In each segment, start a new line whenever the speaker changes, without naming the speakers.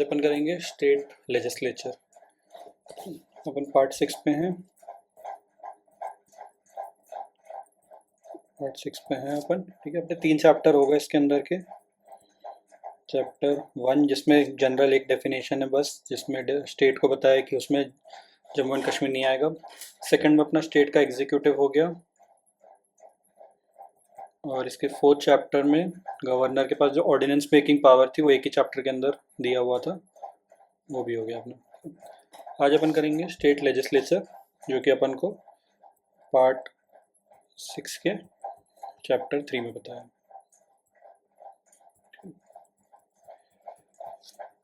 अपन करेंगे state legislature. अपन part 6 पे हैं। अपन, ठीक है। अपने 3 चैप्टर हो गए इसके अंदर के। चैप्टर 1 जिसमें जनरल एक डेफिनेशन है बस, जिसमें स्टेट को बताया कि उसमें जम्मू एंड कश्मीर नहीं आएगा। सेकंड में अपना स्टेट का एग्जीक्यूटिव हो गया, और इसके 4th चैप्टर में गवर्नर के पास जो ऑर्डिनेंस मेकिंग पावर थी वो एक ही चैप्टर के अंदर दिया हुआ था, वो भी हो गया अपना। आज अपन करेंगे स्टेट लेजिस्लेचर, जो कि अपन को पार्ट 6 के चैप्टर 3 में बताया।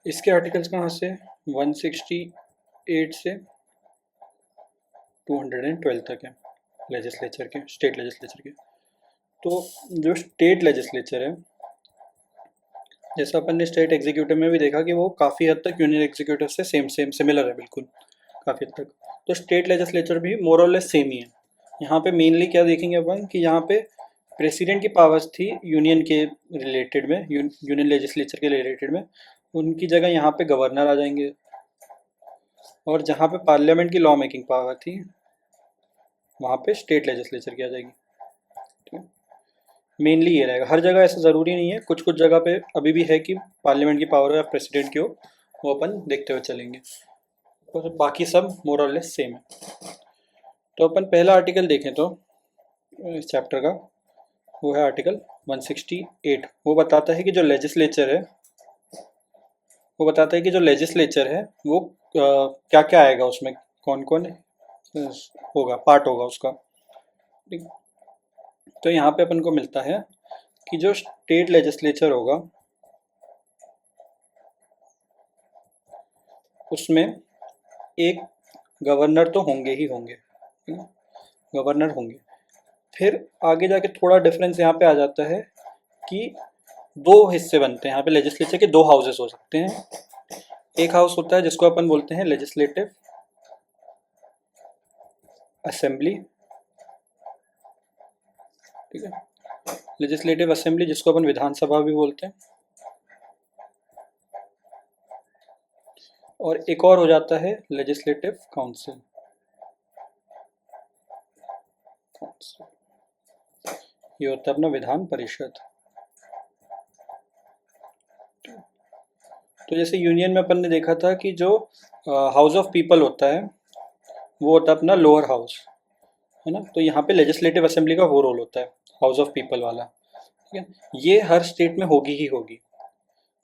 इसके आर्टिकल्स कहाँ से? 168 से 212 तक है लेजिस्लेचर के, स्टेट लेजिस्लेचर के। तो जो स्टेट लेजिस्लेचर है, जैसा अपन ने स्टेट एग्जीक्यूटिव में भी देखा कि वो काफ़ी हद तक यूनियन एग्जीक्यूटिव से सेम सिमिलर है, बिल्कुल काफ़ी हद तक। तो स्टेट लेजिस्लेचर भी मोर और लेस सेम ही है। यहाँ पे मेनली क्या देखेंगे अपन कि यहाँ पे प्रेसिडेंट की पावर्स थी यूनियन के रिलेटेड में, यूनियन लेजिस्लेचर के रिलेटेड में, उनकी जगह यहाँ पे गवर्नर आ जाएंगे। और जहाँ पे पार्लियामेंट की लॉ मेकिंग पावर थी, वहाँ पे स्टेट लेजिस्लेचर की आ जाएगी। ठीक है, मेनली ये रहेगा। हर जगह ऐसा ज़रूरी नहीं है, कुछ कुछ जगह पे अभी भी है कि पार्लियामेंट की पावर हो या प्रेसिडेंट की हो, वो अपन देखते हुए चलेंगे। तो बाकी सब मोर और लेस सेम है। तो अपन पहला आर्टिकल देखें तो इस चैप्टर का, वो है आर्टिकल 168। वो बताता है कि जो लेजिस्लेचर है वो क्या क्या आएगा उसमें, कौन कौन होगा, पार्ट होगा उसका। ठीक। तो यहाँ पे अपन को मिलता है कि जो स्टेट लेजिस्लेचर होगा उसमें एक गवर्नर तो होंगे ही होंगे, गवर्नर होंगे। फिर आगे जाके थोड़ा डिफरेंस यहाँ पे आ जाता है कि 2 हिस्से बनते हैं यहाँ पे। लेजिस्लेचर के 2 हाउसेस हो सकते हैं। एक हाउस होता है जिसको अपन बोलते हैं लेजिस्लेटिव असेंबली, ठीक है। लेजिस्लेटिव असेंबली जिसको अपन विधानसभा भी बोलते हैं। और एक और हो जाता है लेजिस्लेटिव काउंसिल। ये होता है अपना विधान परिषद। तो जैसे यूनियन में अपन ने देखा था कि जो हाउस ऑफ पीपल होता है वो होता है अपना लोअर हाउस, है ना। तो यहाँ पे लेजिस्लेटिव असेंबली का वो रोल होता है, हाउस ऑफ पीपल वाला, ठीक है। ये हर स्टेट में होगी ही होगी।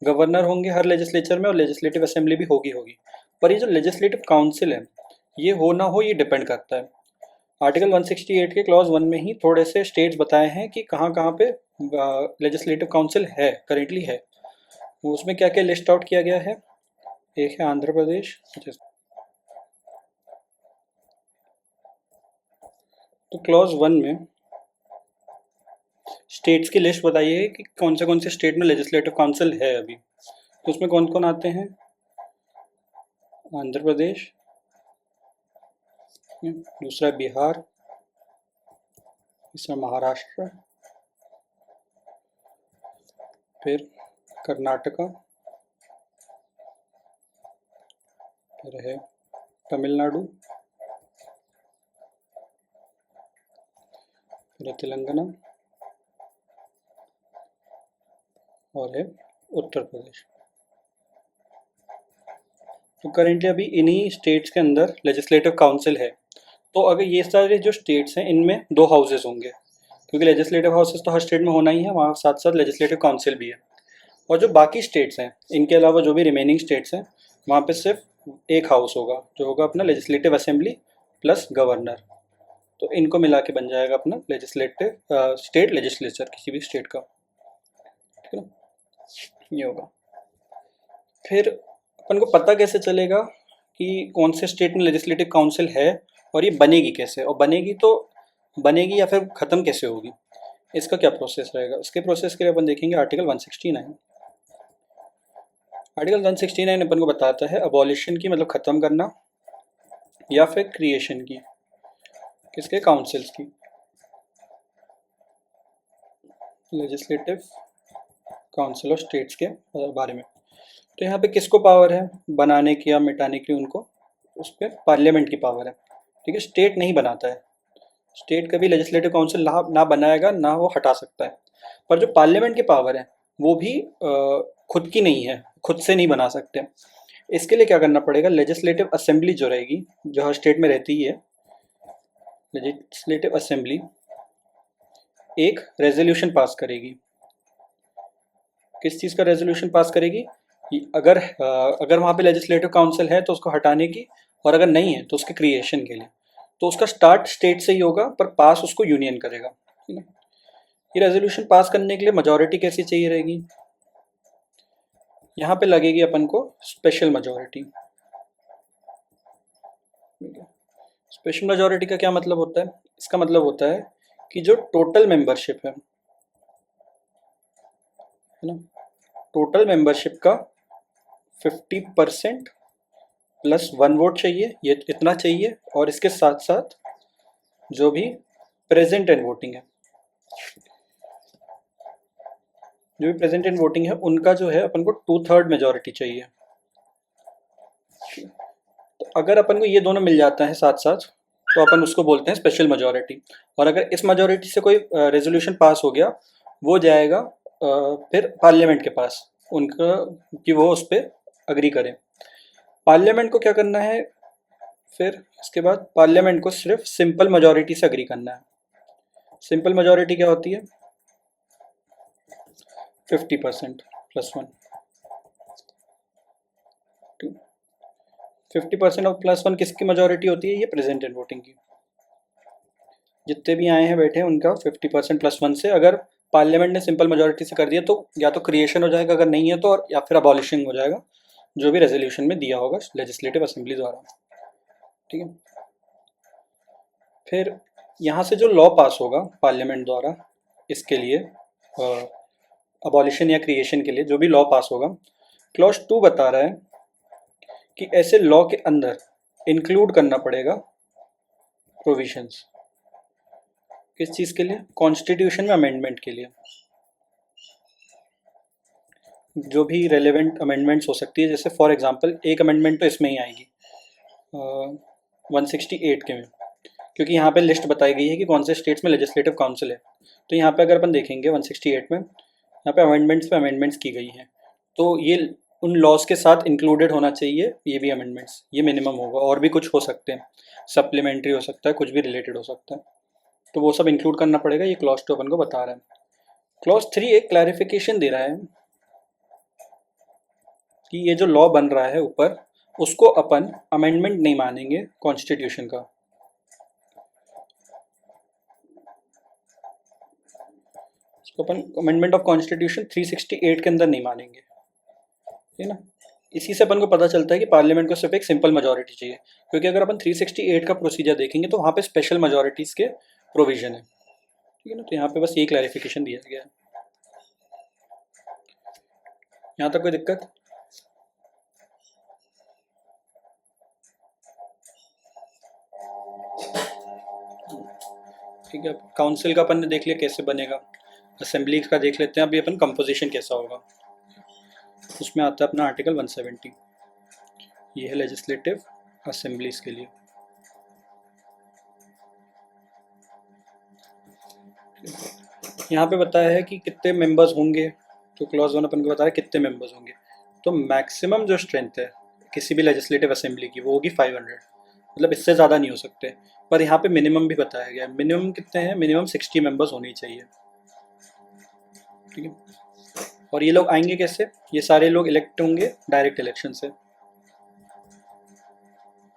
गवर्नर होंगे हर लेजिस्लेचर में और लेजिस्लेटिव असेंबली भी होगी। पर ये जो लेजिस्लेटिव काउंसिल है, ये हो ना हो ये डिपेंड करता है। आर्टिकल 168 के क्लॉज 1 में ही थोड़े से स्टेट्स बताए हैं कि कहाँ कहाँ पे लेजिस्लेटिव काउंसिल है, करेंटली है। उसमें क्या क्या लिस्ट आउट किया गया है। एक है आंध्र प्रदेश। तो क्लॉज 1 में स्टेट्स की लिस्ट बताइए कि कौन से स्टेट में लेजिस्लेटिव काउंसिल है अभी। तो उसमें कौन कौन आते हैं? आंध्र प्रदेश, दूसरा बिहार, तीसरा महाराष्ट्र, फिर कर्नाटका, फिर है तमिलनाडु, फिर है तेलंगाना, और है उत्तर प्रदेश। तो करेंटली अभी इन्हीं स्टेट्स के अंदर लेजिस्लेटिव काउंसिल है। तो अगर ये सारे जो स्टेट्स हैं इनमें 2 हाउसेस होंगे, क्योंकि लेजिस्लेटिव हाउसेस तो हर स्टेट में होना ही है, वहाँ साथ साथ लेजिस्लेटिव काउंसिल भी है। और जो बाकी स्टेट्स हैं, इनके अलावा जो भी रिमेनिंग स्टेट्स हैं, वहाँ पे सिर्फ एक हाउस होगा, जो होगा अपना लेजिस्लेटिव असेंबली प्लस गवर्नर। तो इनको मिला के बन जाएगा अपना लेजिस्लेटिव स्टेट लेजिस्लेचर, किसी भी स्टेट का, ठीक है ना। ये होगा। फिर अपन को पता कैसे चलेगा कि कौन से स्टेट में लेजिस्लेटिव काउंसिल है, और ये बनेगी कैसे, और बनेगी या फिर ख़त्म कैसे होगी, इसका क्या प्रोसेस रहेगा। इसके प्रोसेस के लिए अपन देखेंगे आर्टिकल 169। आर्टिकल 169 अपन को बताता है अबॉलिशन की, मतलब ख़त्म करना, या फिर क्रिएशन की, किसके? काउंसिल्स की, लेजिस्लेटिव काउंसिल ऑफ स्टेट्स के बारे में। तो यहाँ पे किसको पावर है बनाने की या मिटाने की, उनको उस पर पार्लियामेंट की पावर है। ठीक है, स्टेट नहीं बनाता है, स्टेट कभी लेजिस्लेटिव काउंसिल ना बनाएगा ना वो हटा सकता है। पर जो पार्लियामेंट की पावर है वो भी खुद की नहीं है, खुद से नहीं बना सकते। इसके लिए क्या करना पड़ेगा, लेजिस्लेटिव असेंबली जो रहेगी, जो हर स्टेट में रहती ही है, लेजिस्लेटिव असेंबली एक रेजोल्यूशन पास करेगी। किस चीज़ का रेजोल्यूशन पास करेगी, अगर वहाँ पे लेजिस्लेटिव काउंसिल है तो उसको हटाने की, और अगर नहीं है तो उसके क्रिएशन के लिए। तो उसका स्टार्ट स्टेट से ही होगा पर पास उसको यूनियन करेगा। ठीक है, ये रेजोल्यूशन पास करने के लिए मेजॉरिटी कैसी चाहिए रहेगी, यहाँ पे लगेगी अपन को स्पेशल मेजॉरिटी। स्पेशल मेजॉरिटी का क्या मतलब होता है, इसका मतलब होता है कि जो टोटल मेंबरशिप है ना, टोटल मेंबरशिप का 50% प्लस 1 वोट चाहिए, ये इतना चाहिए, और इसके साथ साथ जो भी प्रेजेंट एंड वोटिंग है, जो भी प्रेजेंट एंड वोटिंग है उनका जो है अपन को 2/3 मेजॉरिटी चाहिए। तो अगर अपन को ये दोनों मिल जाता है साथ साथ तो अपन उसको बोलते हैं स्पेशल मेजॉरिटी। और अगर इस मेजॉरिटी से कोई रेजोल्यूशन पास हो गया, वो जाएगा फिर पार्लियामेंट के पास उनका, कि वो उस पर अग्री करें। पार्लियामेंट को क्या करना है, फिर इसके बाद पार्लियामेंट को सिर्फ सिंपल मेजॉरिटी से अग्री करना है। सिंपल मेजॉरिटी क्या होती है, 50% प्लस 1। 50% और प्लस 1 किसकी मेजॉरिटी होती है, ये प्रेजेंट एंड वोटिंग की। जितने भी आए हैं बैठे हैं उनका 50% प्लस 1 से, अगर पार्लियामेंट ने सिंपल मेजॉरिटी से कर दिया तो या तो क्रिएशन हो जाएगा, अगर नहीं है तो, और या फिर अबॉलिशिंग हो जाएगा, जो भी रेजोल्यूशन में दिया होगा लेजिस्लेटिव असेंबली द्वारा। ठीक है, फिर यहाँ से जो लॉ पास होगा पार्लियामेंट द्वारा इसके लिए, अबॉलिशन या क्रिएशन के लिए जो भी लॉ पास होगा, क्लॉज 2 बता रहा है कि ऐसे लॉ के अंदर इंक्लूड करना पड़ेगा प्रोविजंस। किस चीज़ के लिए, कॉन्स्टिट्यूशन में अमेंडमेंट के लिए। जो भी रेलेवेंट अमेंडमेंट्स हो सकती है, जैसे फॉर एग्जांपल एक अमेंडमेंट तो इसमें ही आएगी 168 के में, क्योंकि यहाँ पे लिस्ट बताई गई है कि कौन से स्टेट्स में लेजिस्लेटिव काउंसिल है। तो यहाँ पे अगर अपन देखेंगे 168 में, यहाँ पे अमेंडमेंट्स पे अमेंडमेंट्स की गई हैं, तो ये उन लॉज के साथ इंक्लूडेड होना चाहिए ये भी अमेंडमेंट्स, ये मिनिमम होगा। और भी कुछ हो सकते हैं, सप्लीमेंट्री हो सकता है, कुछ भी रिलेटेड हो सकता है, तो वो सब इंक्लूड करना पड़ेगा। ये क्लॉज 2 अपन को बता रहा है। क्लॉज 3 एक क्लैरिफिकेशन दे रहा है कि ये जो लॉ बन रहा है ऊपर, उसको अपन अमेंडमेंट नहीं मानेंगे कॉन्स्टिट्यूशन का। इसको अपन अमेंडमेंट ऑफ कॉन्स्टिट्यूशन 368 के अंदर नहीं मानेंगे, ठीक है ना। इसी से अपन को पता चलता है कि पार्लियामेंट को सिर्फ एक सिंपल मेजॉरिटी चाहिए, क्योंकि अगर अपन 368 का प्रोसीजर देखेंगे तो वहाँ पे स्पेशल मेजॉरिटीज़ के प्रोविजन है, ठीक है ना। तो यहाँ पे बस ये क्लैरिफिकेशन दिया गया है। यहाँ तक कोई दिक्कत, ठीक है। काउंसिल का अपन ने देख लिया कैसे बनेगा, असेंबली का देख लेते हैं अभी अपन कंपोजिशन कैसा होगा। उसमें आता है अपना आर्टिकल 170, ये है लेजिस्लेटिव असेंबलीज के लिए। यहाँ पे बताया है कि कितने मेंबर्स होंगे, तो क्लॉज 1 अपन को बताया कितने मेंबर्स होंगे। तो मैक्सिमम जो स्ट्रेंथ है किसी भी लेजिस्लेटिव असेंबली की वो होगी 500, मतलब इससे ज़्यादा नहीं हो सकते। पर यहाँ पे मिनिमम भी बताया गया है, मिनिमम कितने हैं, मिनिमम 60 मेंबर्स होने चाहिए, ठीक है। और ये लोग आएंगे कैसे, ये सारे लोग इलेक्ट होंगे डायरेक्ट इलेक्शन से,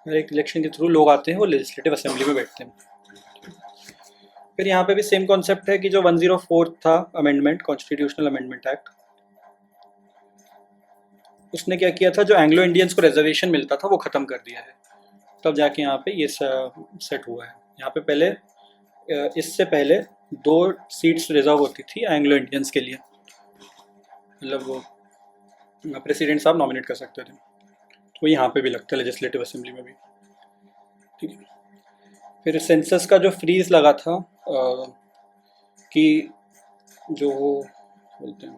डायरेक्ट इलेक्शन के थ्रू लोग आते हैं, वो लेजिस्लेटिव असेंबली में बैठते हैं। फिर यहाँ पे भी सेम कॉन्सेप्ट है कि जो 104 था अमेंडमेंट, कॉन्स्टिट्यूशनल अमेंडमेंट एक्ट, उसने क्या किया था, जो एंग्लो इंडियंस को रिजर्वेशन मिलता था वो ख़त्म कर दिया है, तब जाके यहाँ पे ये सेट हुआ है। यहाँ पे पहले इससे पहले 2 सीट्स रिजर्व होती थी एंग्लो इंडियंस के लिए, मतलब वो प्रेसिडेंट साहब नॉमिनेट कर सकते थे, तो यहाँ पे भी लगता है लेजिस्लेटिव असेंबली में भी, ठीक है। फिर सेंसस का जो फ्रीज लगा था कि जो बोलते हैं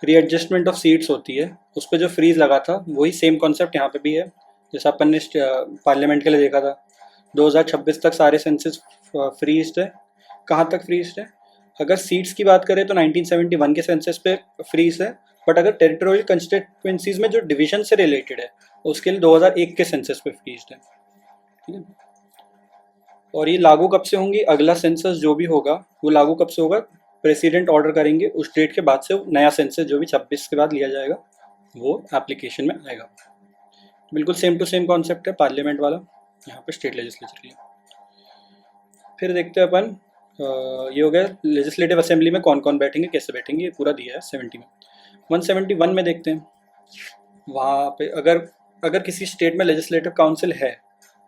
रीएडजस्टमेंट ऑफ सीट्स होती है, उस पर जो फ्रीज लगा था वही सेम कॉन्सेप्ट यहाँ पे भी है, जैसा अपन ने पार्लियामेंट के लिए देखा था। 2026 तक सारे सेंसेस फ्रीज्ड है। कहाँ तक फ्रीज्ड है? अगर सीट्स की बात करें तो 1971 के सेंसस पे फ्रीज है, बट अगर टेरिटोरियल कंस्टिट्यूएंसीज में जो डिवीजन से रिलेटेड है उसके लिए 2001 के सेंसस पे फ्रीज्ड है। ठीक है, और ये लागू कब से होंगी? अगला सेंसस जो भी होगा वो लागू कब से होगा? प्रेसिडेंट ऑर्डर करेंगे, उस डेट के बाद से नया सेंसस जो भी 26 के बाद लिया जाएगा वो एप्लीकेशन में आएगा। बिल्कुल सेम टू सेम कॉन्सेप्ट है पार्लियामेंट वाला, यहाँ पे स्टेट लेजिस्लेचर के लिए। फिर देखते हैं अपन, ये हो गया लेजिस्लेटिव असेंबली में कौन कौन बैठेंगे, कैसे बैठेंगे, ये पूरा दिया है 70 में। 171 में देखते हैं, वहाँ पे अगर अगर किसी स्टेट में लेजिस्लेटिव काउंसिल है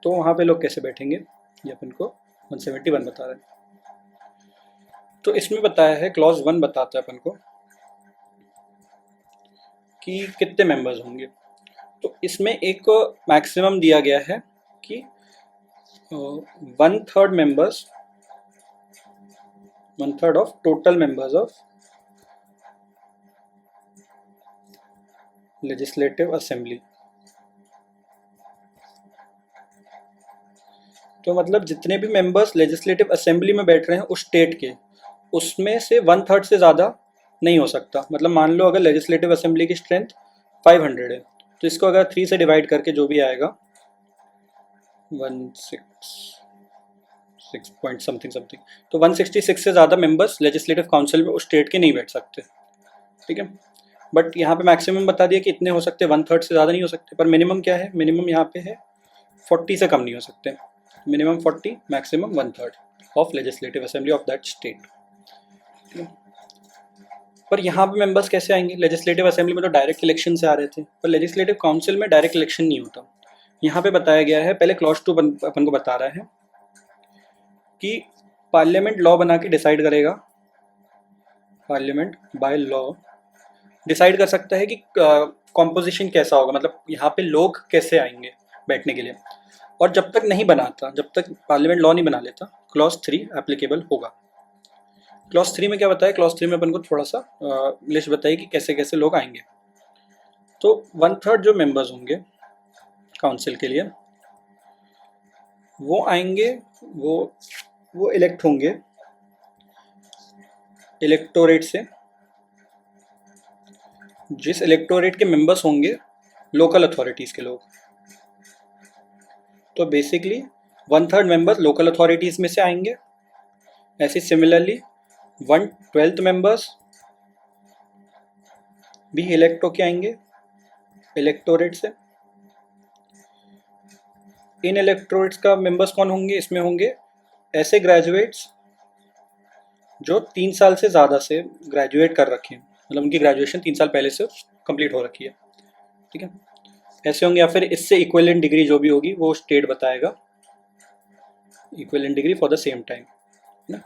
तो वहाँ पे लोग कैसे बैठेंगे, ये अपन को 171 बता रहे हैं। तो इसमें बताया है, क्लॉज 1 बताता है अपन को कि कितने मेंबर्स होंगे। तो इसमें एक मैक्सिमम दिया गया है कि 1/3 members, 1/3 of total members of legislative assembly. तो मतलब जितने भी मेंबर्स लेजिस्लेटिव असेंबली में बैठ रहे हैं उस स्टेट के, उसमें से 1/3 से ज़्यादा नहीं हो सकता। मतलब मान लो अगर लेजिस्लेटिव असेंबली की स्ट्रेंथ 500 है, तो इसको अगर 3 से डिवाइड करके जो भी आएगा 166 पॉइंट समथिंग समथिंग, तो 166 से ज़्यादा मेंबर्स लेजिस्लेटिव काउंसिल में उस स्टेट के नहीं बैठ सकते। ठीक है, बट यहाँ पे मैक्सिमम बता दिया कि इतने हो सकते, 1/3 से ज़्यादा नहीं हो सकते। पर मिनिमम क्या है? मिनिमम यहाँ पे है 40 से कम नहीं हो सकते। Minimum 40, maximum 1/3 of legislative assembly of that state. पर यहाँ पे मेंबर्स कैसे आएंगे? लेजिस्लेटिव असेंबली में तो डायरेक्ट इलेक्शन से आ रहे थे, पर लेजिस्लेटिव काउंसिल में डायरेक्ट इलेक्शन नहीं होता। यहाँ पे बताया गया है, पहले क्लॉज 2 अपन को बता रहा है कि पार्लियामेंट लॉ बना के डिसाइड करेगा, पार्लियामेंट बाय लॉ डिसाइड कर सकता है कि कॉम्पोजिशन कैसा होगा, मतलब यहाँ पे लोग कैसे आएंगे बैठने के लिए। और जब तक नहीं बनाता, जब तक पार्लियामेंट लॉ नहीं बना लेता, क्लॉज 3 एप्लीकेबल होगा। क्लॉज 3 में क्या बताया? क्लॉज 3 में अपन को थोड़ा सा लिस्ट बताई कि कैसे कैसे लोग आएंगे। तो 1/3 जो मेंबर्स होंगे काउंसिल के लिए वो आएंगे, वो इलेक्ट होंगे इलेक्टोरेट से। जिस इलेक्टोरेट के मेंबर्स होंगे लोकल अथॉरिटीज़ के लोग, तो बेसिकली 1/3 मेंबर्स लोकल अथॉरिटीज़ में से आएंगे। ऐसे सिमिलरली 1/12 मेंबर्स भी इलेक्ट होके आएंगे इलेक्टोरेट से। इन इलेक्टोरेट्स का मेंबर्स कौन होंगे? इसमें होंगे ऐसे ग्रेजुएट्स जो 3 साल से ज़्यादा से ग्रेजुएट कर रखे हैं, मतलब उनकी ग्रेजुएशन 3 साल पहले से कंप्लीट हो रखी है। ठीक है, ऐसे होंगे, या फिर इससे इक्विवेलेंट डिग्री जो भी होगी वो स्टेट बताएगा, equivalent degree for the same time ना।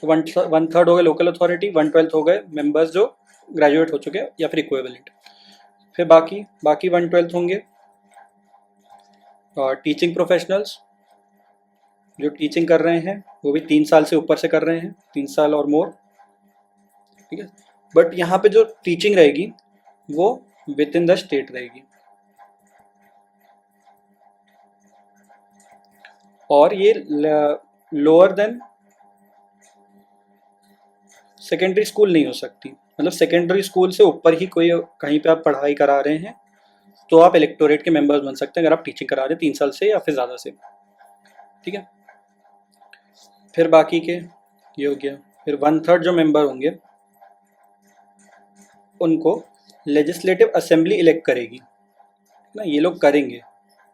तो 1/3 हो गए लोकल अथॉरिटी, 1/12 हो गए मेंबर्स जो ग्रेजुएट हो चुके हैं या फिर इक्विवेलेंट। फिर बाकी 1/12 होंगे टीचिंग प्रोफेशनल्स, जो टीचिंग कर रहे हैं, वो भी 3 साल से ऊपर से कर रहे हैं, 3 साल और मोर। ठीक है, बट यहाँ पे जो टीचिंग रहेगी वो विद इन द स्टेट रहेगी, और ये लोअर देन सेकेंडरी स्कूल नहीं हो सकती। मतलब सेकेंडरी स्कूल से ऊपर ही कोई कहीं पे आप पढ़ाई करा रहे हैं तो आप इलेक्टोरेट के मेंबर्स बन सकते हैं, अगर आप टीचिंग करा रहे हैं 3 साल से या फिर ज़्यादा से। ठीक है, फिर बाकी के ये हो गया। फिर 1/3 जो मेंबर होंगे उनको लेजिस्लेटिव असेंबली इलेक्ट करेगी ना, ये लोग करेंगे,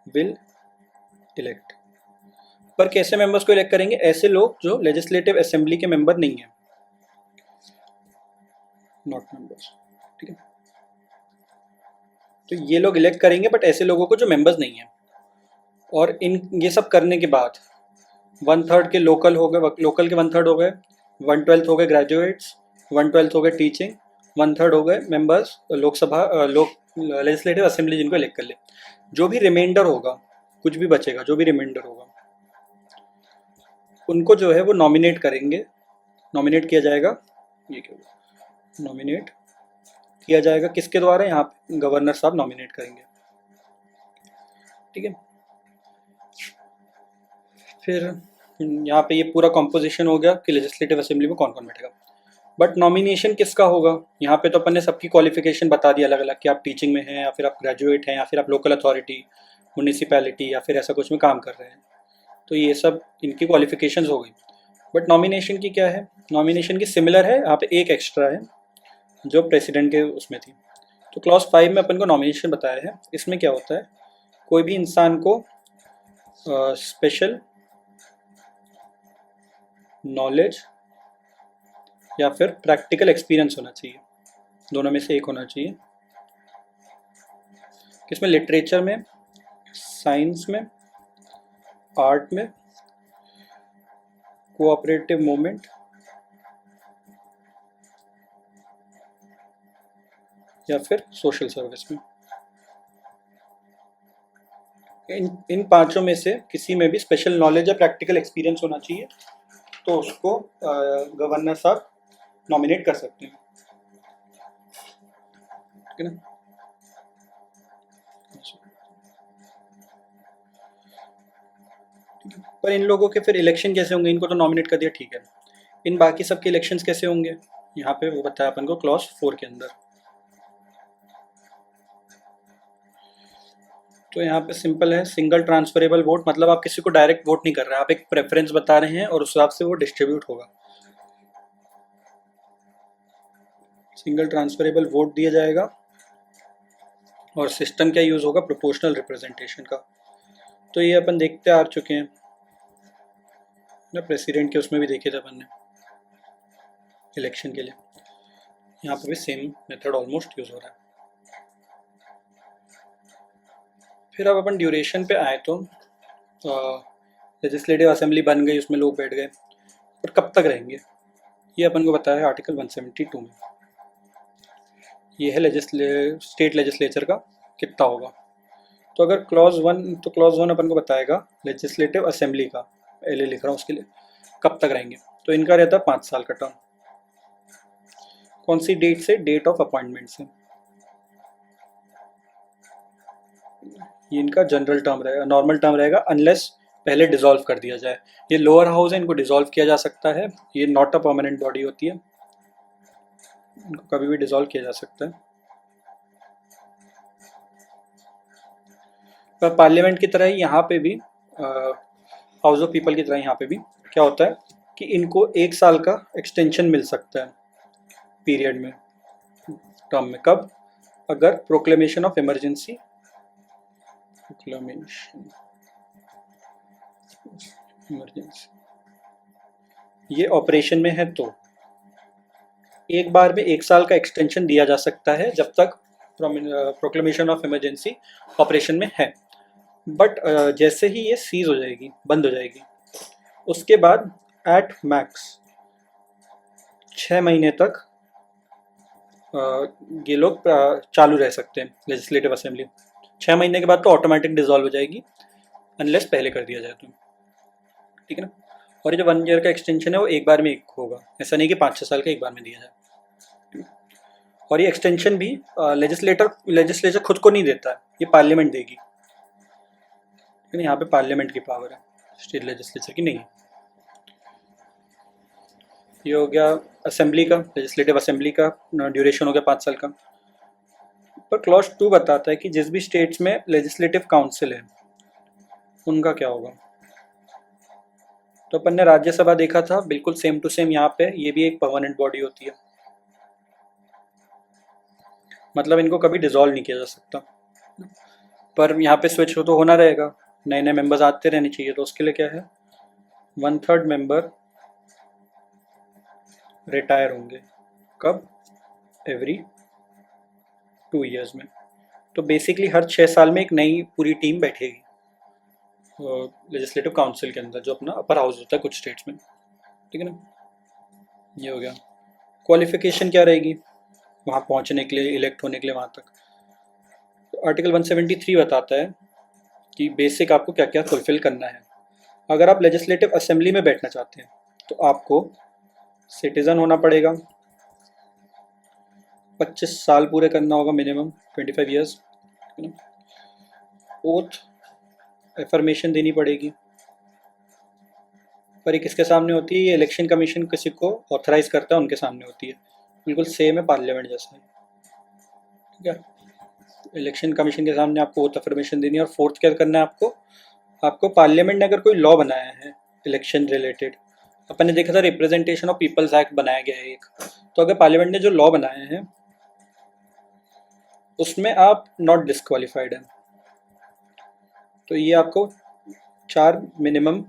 विल इलेक्ट। पर कैसे मेंबर्स को इलेक्ट करेंगे? ऐसे लोग जो लेजिस्लेटिव असेंबली के मेंबर नहीं है, नॉट मेंबर्स। ठीक है, तो ये लोग इलेक्ट करेंगे, बट ऐसे लोगों को जो मेंबर्स नहीं है। और इन ये सब करने के बाद 1/3 के लोकल हो गए, लोकल के 1/3 हो गए, 1/12 हो गए ग्रेजुएट्स, 1/12 हो गए टीचिंग, 1/3 हो गए मेंबर्स लोकसभा लेजिस्लेटिव असेंबली जिनको इलेक्ट कर ले। जो भी रिमाइंडर होगा, कुछ भी बचेगा, जो भी रिमाइंडर होगा उनको जो है वो नॉमिनेट करेंगे, नॉमिनेट किया जाएगा। ये क्या होगा? नॉमिनेट किया जाएगा किसके द्वारा, यहाँ पे गवर्नर साहब नॉमिनेट करेंगे। ठीक है, फिर यहाँ पे ये पूरा कॉम्पोजिशन हो गया कि लेजिस्लेटिव असेंबली में कौन कौन बैठेगा। बट नॉमिनेशन किसका होगा, यहाँ पे तो अपन ने सबकी क्वालिफिकेशन बता दिया अलग अलग कि आप टीचिंग में हैं या फिर आप ग्रेजुएट हैं या फिर आप लोकल अथॉरिटी, म्यूनिसिपैलिटी या फिर ऐसा कुछ में काम कर रहे हैं, तो ये सब इनकी क्वालिफिकेशंस हो गई। बट नॉमिनेशन की क्या है, नॉमिनेशन की सिमिलर है, यहाँ पे एक एक्स्ट्रा है जो प्रेसिडेंट के उसमें थी। तो क्लॉज 5 में अपन को नॉमिनेशन बताया है। इसमें क्या होता है, कोई भी इंसान को स्पेशल नॉलेज या फिर प्रैक्टिकल एक्सपीरियंस होना चाहिए, दोनों में से एक होना चाहिए। किसमें, लिटरेचर में, साइंस में, आर्ट में, कोऑपरेटिव मूवमेंट या फिर सोशल सर्विस में। इन पांचों में से किसी में भी स्पेशल नॉलेज या प्रैक्टिकल एक्सपीरियंस होना चाहिए, तो उसको गवर्नर साहब नॉमिनेट कर सकते हैं। ठीक है ना। पर इन लोगों के फिर इलेक्शन कैसे होंगे, इनको तो नॉमिनेट कर दिया, ठीक है, इन बाकी सबके इलेक्शंस कैसे होंगे, यहाँ पे वो बताया अपन को क्लॉज 4 के अंदर। तो यहाँ पे सिंपल है, सिंगल ट्रांसफरेबल वोट, मतलब आप किसी को डायरेक्ट वोट नहीं कर रहे हैं, आप एक प्रेफरेंस बता रहे हैं और उस हिसाब से वो डिस्ट्रीब्यूट होगा। सिंगल ट्रांसफरेबल वोट दिया जाएगा और सिस्टम क्या यूज़ होगा, प्रोपोर्शनल रिप्रेजेंटेशन का। तो ये अपन देखते आ चुके हैं ना, प्रेसिडेंट के उसमें भी देखे थे अपन ने इलेक्शन के लिए, यहाँ पे भी सेम मेथड ऑलमोस्ट यूज़ हो रहा है। फिर अब अपन ड्यूरेशन पे आए तो लेजिस्लेटिव असेंबली बन गई, उसमें लोग बैठ गए, और कब तक रहेंगे ये अपन को बताया है आर्टिकल 172 में। ये है स्टेट लेजिस्लेचर का कितना होगा। तो अगर क्लॉज 1, तो क्लॉज 1 अपन को बताएगा लेजिस्लेटिव असेंबली का, एल लिख रहा हूँ उसके लिए, कब तक रहेंगे। तो इनका रहता है 5 साल का टर्म। कौन सी डेट से, डेट ऑफ अपॉइंटमेंट से। ये इनका जनरल टर्म रहेगा, नॉर्मल टर्म रहेगा, अनलेस पहले डिसॉल्व कर दिया जाए। ये लोअर हाउस है, इनको डिसॉल्व किया जा सकता है, ये नॉट अ परमानेंट बॉडी होती है, इनको कभी भी डिसॉल्व किया जा सकता है। पर पार्लियामेंट की तरह ही यहाँ पे भी, हाउस ऑफ पीपल की तरह यहाँ पे भी क्या होता है कि इनको 1 साल का एक्सटेंशन मिल सकता है पीरियड में, टर्म में। कब, अगर प्रोक्लेमेशन ऑफ इमरजेंसी, ये ऑपरेशन में है तो एक बार में 1 साल का एक्सटेंशन दिया जा सकता है जब तक प्रोक्लेमेशन ऑफ इमरजेंसी ऑपरेशन में है। बट जैसे ही ये सीज हो जाएगी, बंद हो जाएगी, उसके बाद एट मैक्स 6 महीने तक ये लोग चालू रह सकते हैं लेजिस्लेटिव असेंबली। 6 महीने के बाद तो ऑटोमेटिक डिसॉल्व हो जाएगी, अनलेस पहले कर दिया जाए तो। ठीक है ना। और ये जो 1 ईयर का एक्सटेंशन है वो एक बार में एक होगा, ऐसा नहीं कि 5-6 साल का एक बार में दिया जाए। और ये एक्सटेंशन भी लेजिस्लेचर खुद को नहीं देता है, ये पार्लियामेंट देगी। लेकिन यहाँ पे पार्लियामेंट की पावर है, स्टेट लेजिस्लेचर की नहीं है। ये हो गया असेंबली का, लेजिस्लेटिव असेंबली का ड्यूरेशन हो गया 5 साल का। पर क्लॉज 2 बताता है कि जिस भी स्टेट्स में लेजिस्लेटिव काउंसिल है उनका क्या होगा। तो अपन ने राज्यसभा देखा था, बिल्कुल सेम टू सेम यहाँ पे ये भी एक परमानेंट बॉडी होती है, मतलब इनको कभी डिसॉल्व नहीं किया जा सकता। पर यहाँ पे स्विच तो होना रहेगा, नए नए मेंबर्स आते रहने चाहिए, तो उसके लिए क्या है, 1/3 मेंबर रिटायर होंगे। कब, एवरी 2 ईयर्स में। तो बेसिकली हर 6 साल में एक नई पूरी टीम बैठेगी लेजिस्लेटिव काउंसिल के अंदर, जो अपना अपर हाउस होता है कुछ स्टेट्स में। ठीक है ना। ये हो गया। क्वालिफिकेशन क्या रहेगी वहाँ पहुँचने के लिए, इलेक्ट होने के लिए वहाँ तक। तो आर्टिकल 173 बताता है कि बेसिक आपको क्या क्या फुलफिल करना है। अगर आप लेजिस्लेटिव असेंबली में बैठना चाहते हैं तो आपको सिटीज़न होना पड़ेगा, 25 साल पूरे करना होगा मिनिमम, 25 ईयर्स। ओथ एफर्मेशन देनी पड़ेगी, पर ये किसके सामने होती है? ये इलेक्शन कमीशन किसी को ऑथराइज करता है, उनके सामने होती है। बिल्कुल सेम है पार्लियामेंट जैसा है, ठीक है। इलेक्शन कमीशन के सामने आपको ओथ एफर्मेशन देनी है। और फोर्थ क्या करना है आपको? आपको पार्लियामेंट ने अगर कोई लॉ बनाया है इलेक्शन रिलेटेड, अपन ने देखा था रिप्रेजेंटेशन ऑफ पीपल्स एक्ट बनाया गया है एक, तो अगर पार्लियामेंट ने जो लॉ बनाए हैं उसमें आप नॉट डिस्क्वालिफाइड हैं, तो ये आपको 4 मिनिमम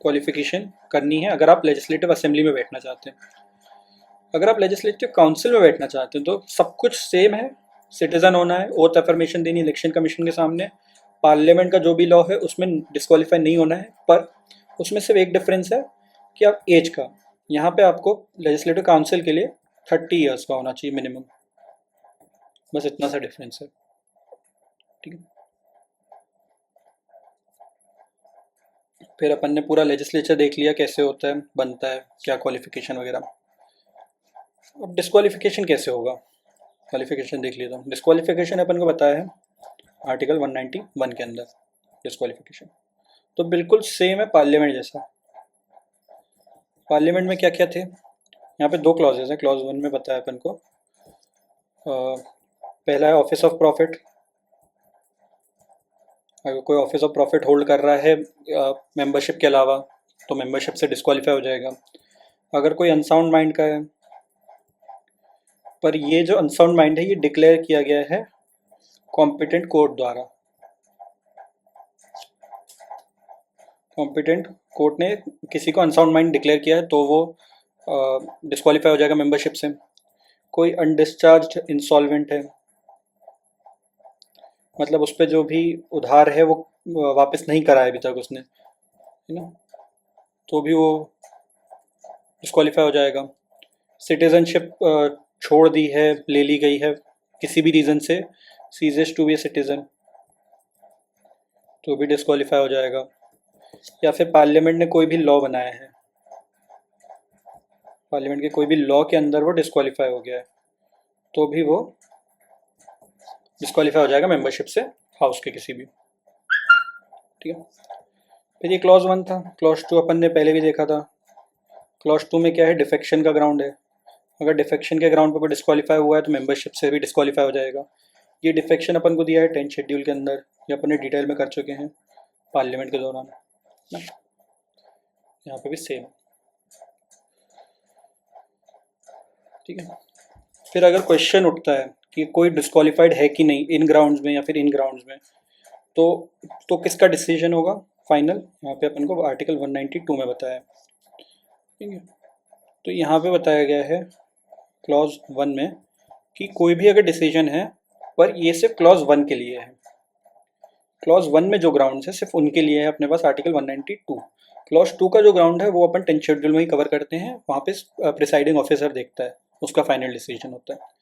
क्वालिफिकेशन करनी है अगर आप लेजिस्लेटिव असेंबली में बैठना चाहते हैं। अगर आप लेजिस्लेटिव काउंसिल में बैठना चाहते हैं तो सब कुछ सेम है। सिटीजन होना है, ओथ अफर्मेशन देनी इलेक्शन कमीशन के सामने, पार्लियामेंट का जो भी लॉ है उसमें डिस्क्वालीफाई नहीं होना है, पर उसमें सिर्फ एक डिफरेंस है कि आप एज का, यहाँ पे आपको लेजिस्लेटिव काउंसिल के लिए 30 ईयर्स का होना चाहिए मिनिमम, बस इतना सा डिफरेंस है, ठीक है। फिर अपन ने पूरा लेजिस्लेचर देख लिया कैसे होता है, बनता है, क्या क्वालिफिकेशन वगैरह। अब डिस्क्वालिफिकेशन कैसे होगा? क्वालिफिकेशन देख लिया, तो डिस्क्वालिफिकेशन अपन को बताया है आर्टिकल 191 के अंदर डिस्क्वालिफिकेशन, तो बिल्कुल सेम है पार्लियामेंट जैसा। पार्लियामेंट में क्या क्या थे? यहाँ पे 2 क्लॉजेज हैं। क्लॉज 1 में बताया अपन को, पहला है ऑफिस ऑफ प्रॉफिट। अगर कोई ऑफिस ऑफ प्रॉफिट होल्ड कर रहा है मेंबरशिप के अलावा तो मेंबरशिप से डिस्क्वालीफाई हो जाएगा। अगर कोई अनसाउंड माइंड का है, पर ये जो अनसाउंड माइंड है ये डिक्लेयर किया गया है कॉम्पिटेंट कोर्ट द्वारा। कॉम्पिटेंट कोर्ट ने किसी को अनसाउंड माइंड डिक्लेयर किया है तो वो डिस्क्वालीफाई हो जाएगा मेंबरशिप से। कोई अनडिस्चार्ज इंसॉल्वेंट है, मतलब उस पर जो भी उधार है वो वापस नहीं करा है अभी तक उसने, है ना, तो भी वो डिस्क्वालीफाई हो जाएगा। सिटीजनशिप छोड़ दी है, ले ली गई है किसी भी रीज़न से, ceases to be a citizen, तो भी डिस्क्वालीफाई हो जाएगा। या फिर पार्लियामेंट ने कोई भी लॉ बनाया है, पार्लियामेंट के कोई भी लॉ के अंदर वो डिस्क्वालीफाई हो गया है, तो भी वो डिस्क्वालीफाई हो जाएगा मेंबरशिप से हाउस के किसी भी, ठीक है। फिर ये क्लॉज 1 था। क्लॉज 2 अपन ने पहले भी देखा था। क्लॉज 2 में क्या है? डिफेक्शन का ग्राउंड है। अगर डिफेक्शन के ग्राउंड पर कोई डिस्क्वालीफाई हुआ है तो मेंबरशिप से भी डिस्क्वालीफाई हो जाएगा। ये डिफेक्शन अपन को दिया है 10 शेड्यूल के अंदर, ये अपन ने डिटेल में कर चुके हैं पार्लियामेंट के दौरान ना। यहाँ पे भी सेम, ठीक है। फिर अगर क्वेश्चन उठता है कि कोई डिस्क्वालीफाइड है कि नहीं इन ग्राउंड्स में या फिर इन ग्राउंड्स में, तो किसका डिसीजन होगा फाइनल? यहाँ पे अपन को आर्टिकल 192 में बताया है, ठीक है। तो यहाँ पे बताया गया है क्लॉज 1 में कि कोई भी अगर डिसीजन है, पर ये सिर्फ क्लॉज 1 के लिए है। क्लॉज 1 में जो ग्राउंड्स है सिर्फ उनके लिए है अपने पास आर्टिकल 192। क्लॉज 2 का जो ग्राउंड है वो अपन 10 शेड्यूल में ही कवर करते हैं, वहाँ पे प्रिसाइडिंग ऑफिसर देखता है, उसका फाइनल डिसीजन होता है।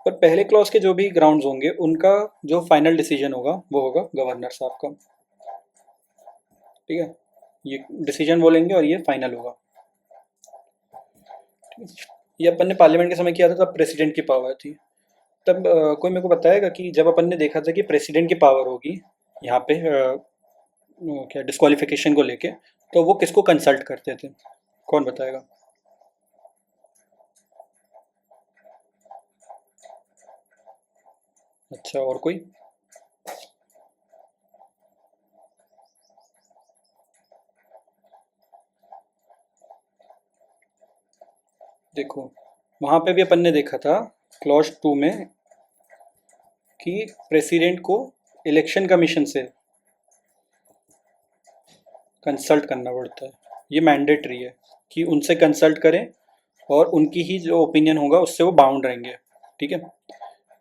पर पहले क्लॉज के जो भी ग्राउंड्स होंगे उनका जो फाइनल डिसीजन होगा वो होगा गवर्नर साहब का, ठीक है। ये डिसीजन बोलेंगे और ये फाइनल होगा। ये अपन ने पार्लियामेंट के समय किया था, तब प्रेसिडेंट की पावर थी। तब कोई मेरे को बताएगा कि जब अपन ने देखा था कि प्रेसिडेंट की पावर होगी यहाँ पे क्या डिस्क्वालिफिकेशन को लेके, तो वो किसको कंसल्ट करते थे? कौन बताएगा? अच्छा, और कोई? देखो, वहाँ पे भी अपन ने देखा था क्लॉज 2 में कि प्रेसिडेंट को इलेक्शन कमीशन से कंसल्ट करना पड़ता है। ये मैंडेटरी है कि उनसे कंसल्ट करें और उनकी ही जो ओपिनियन होगा उससे वो बाउंड रहेंगे, ठीक है।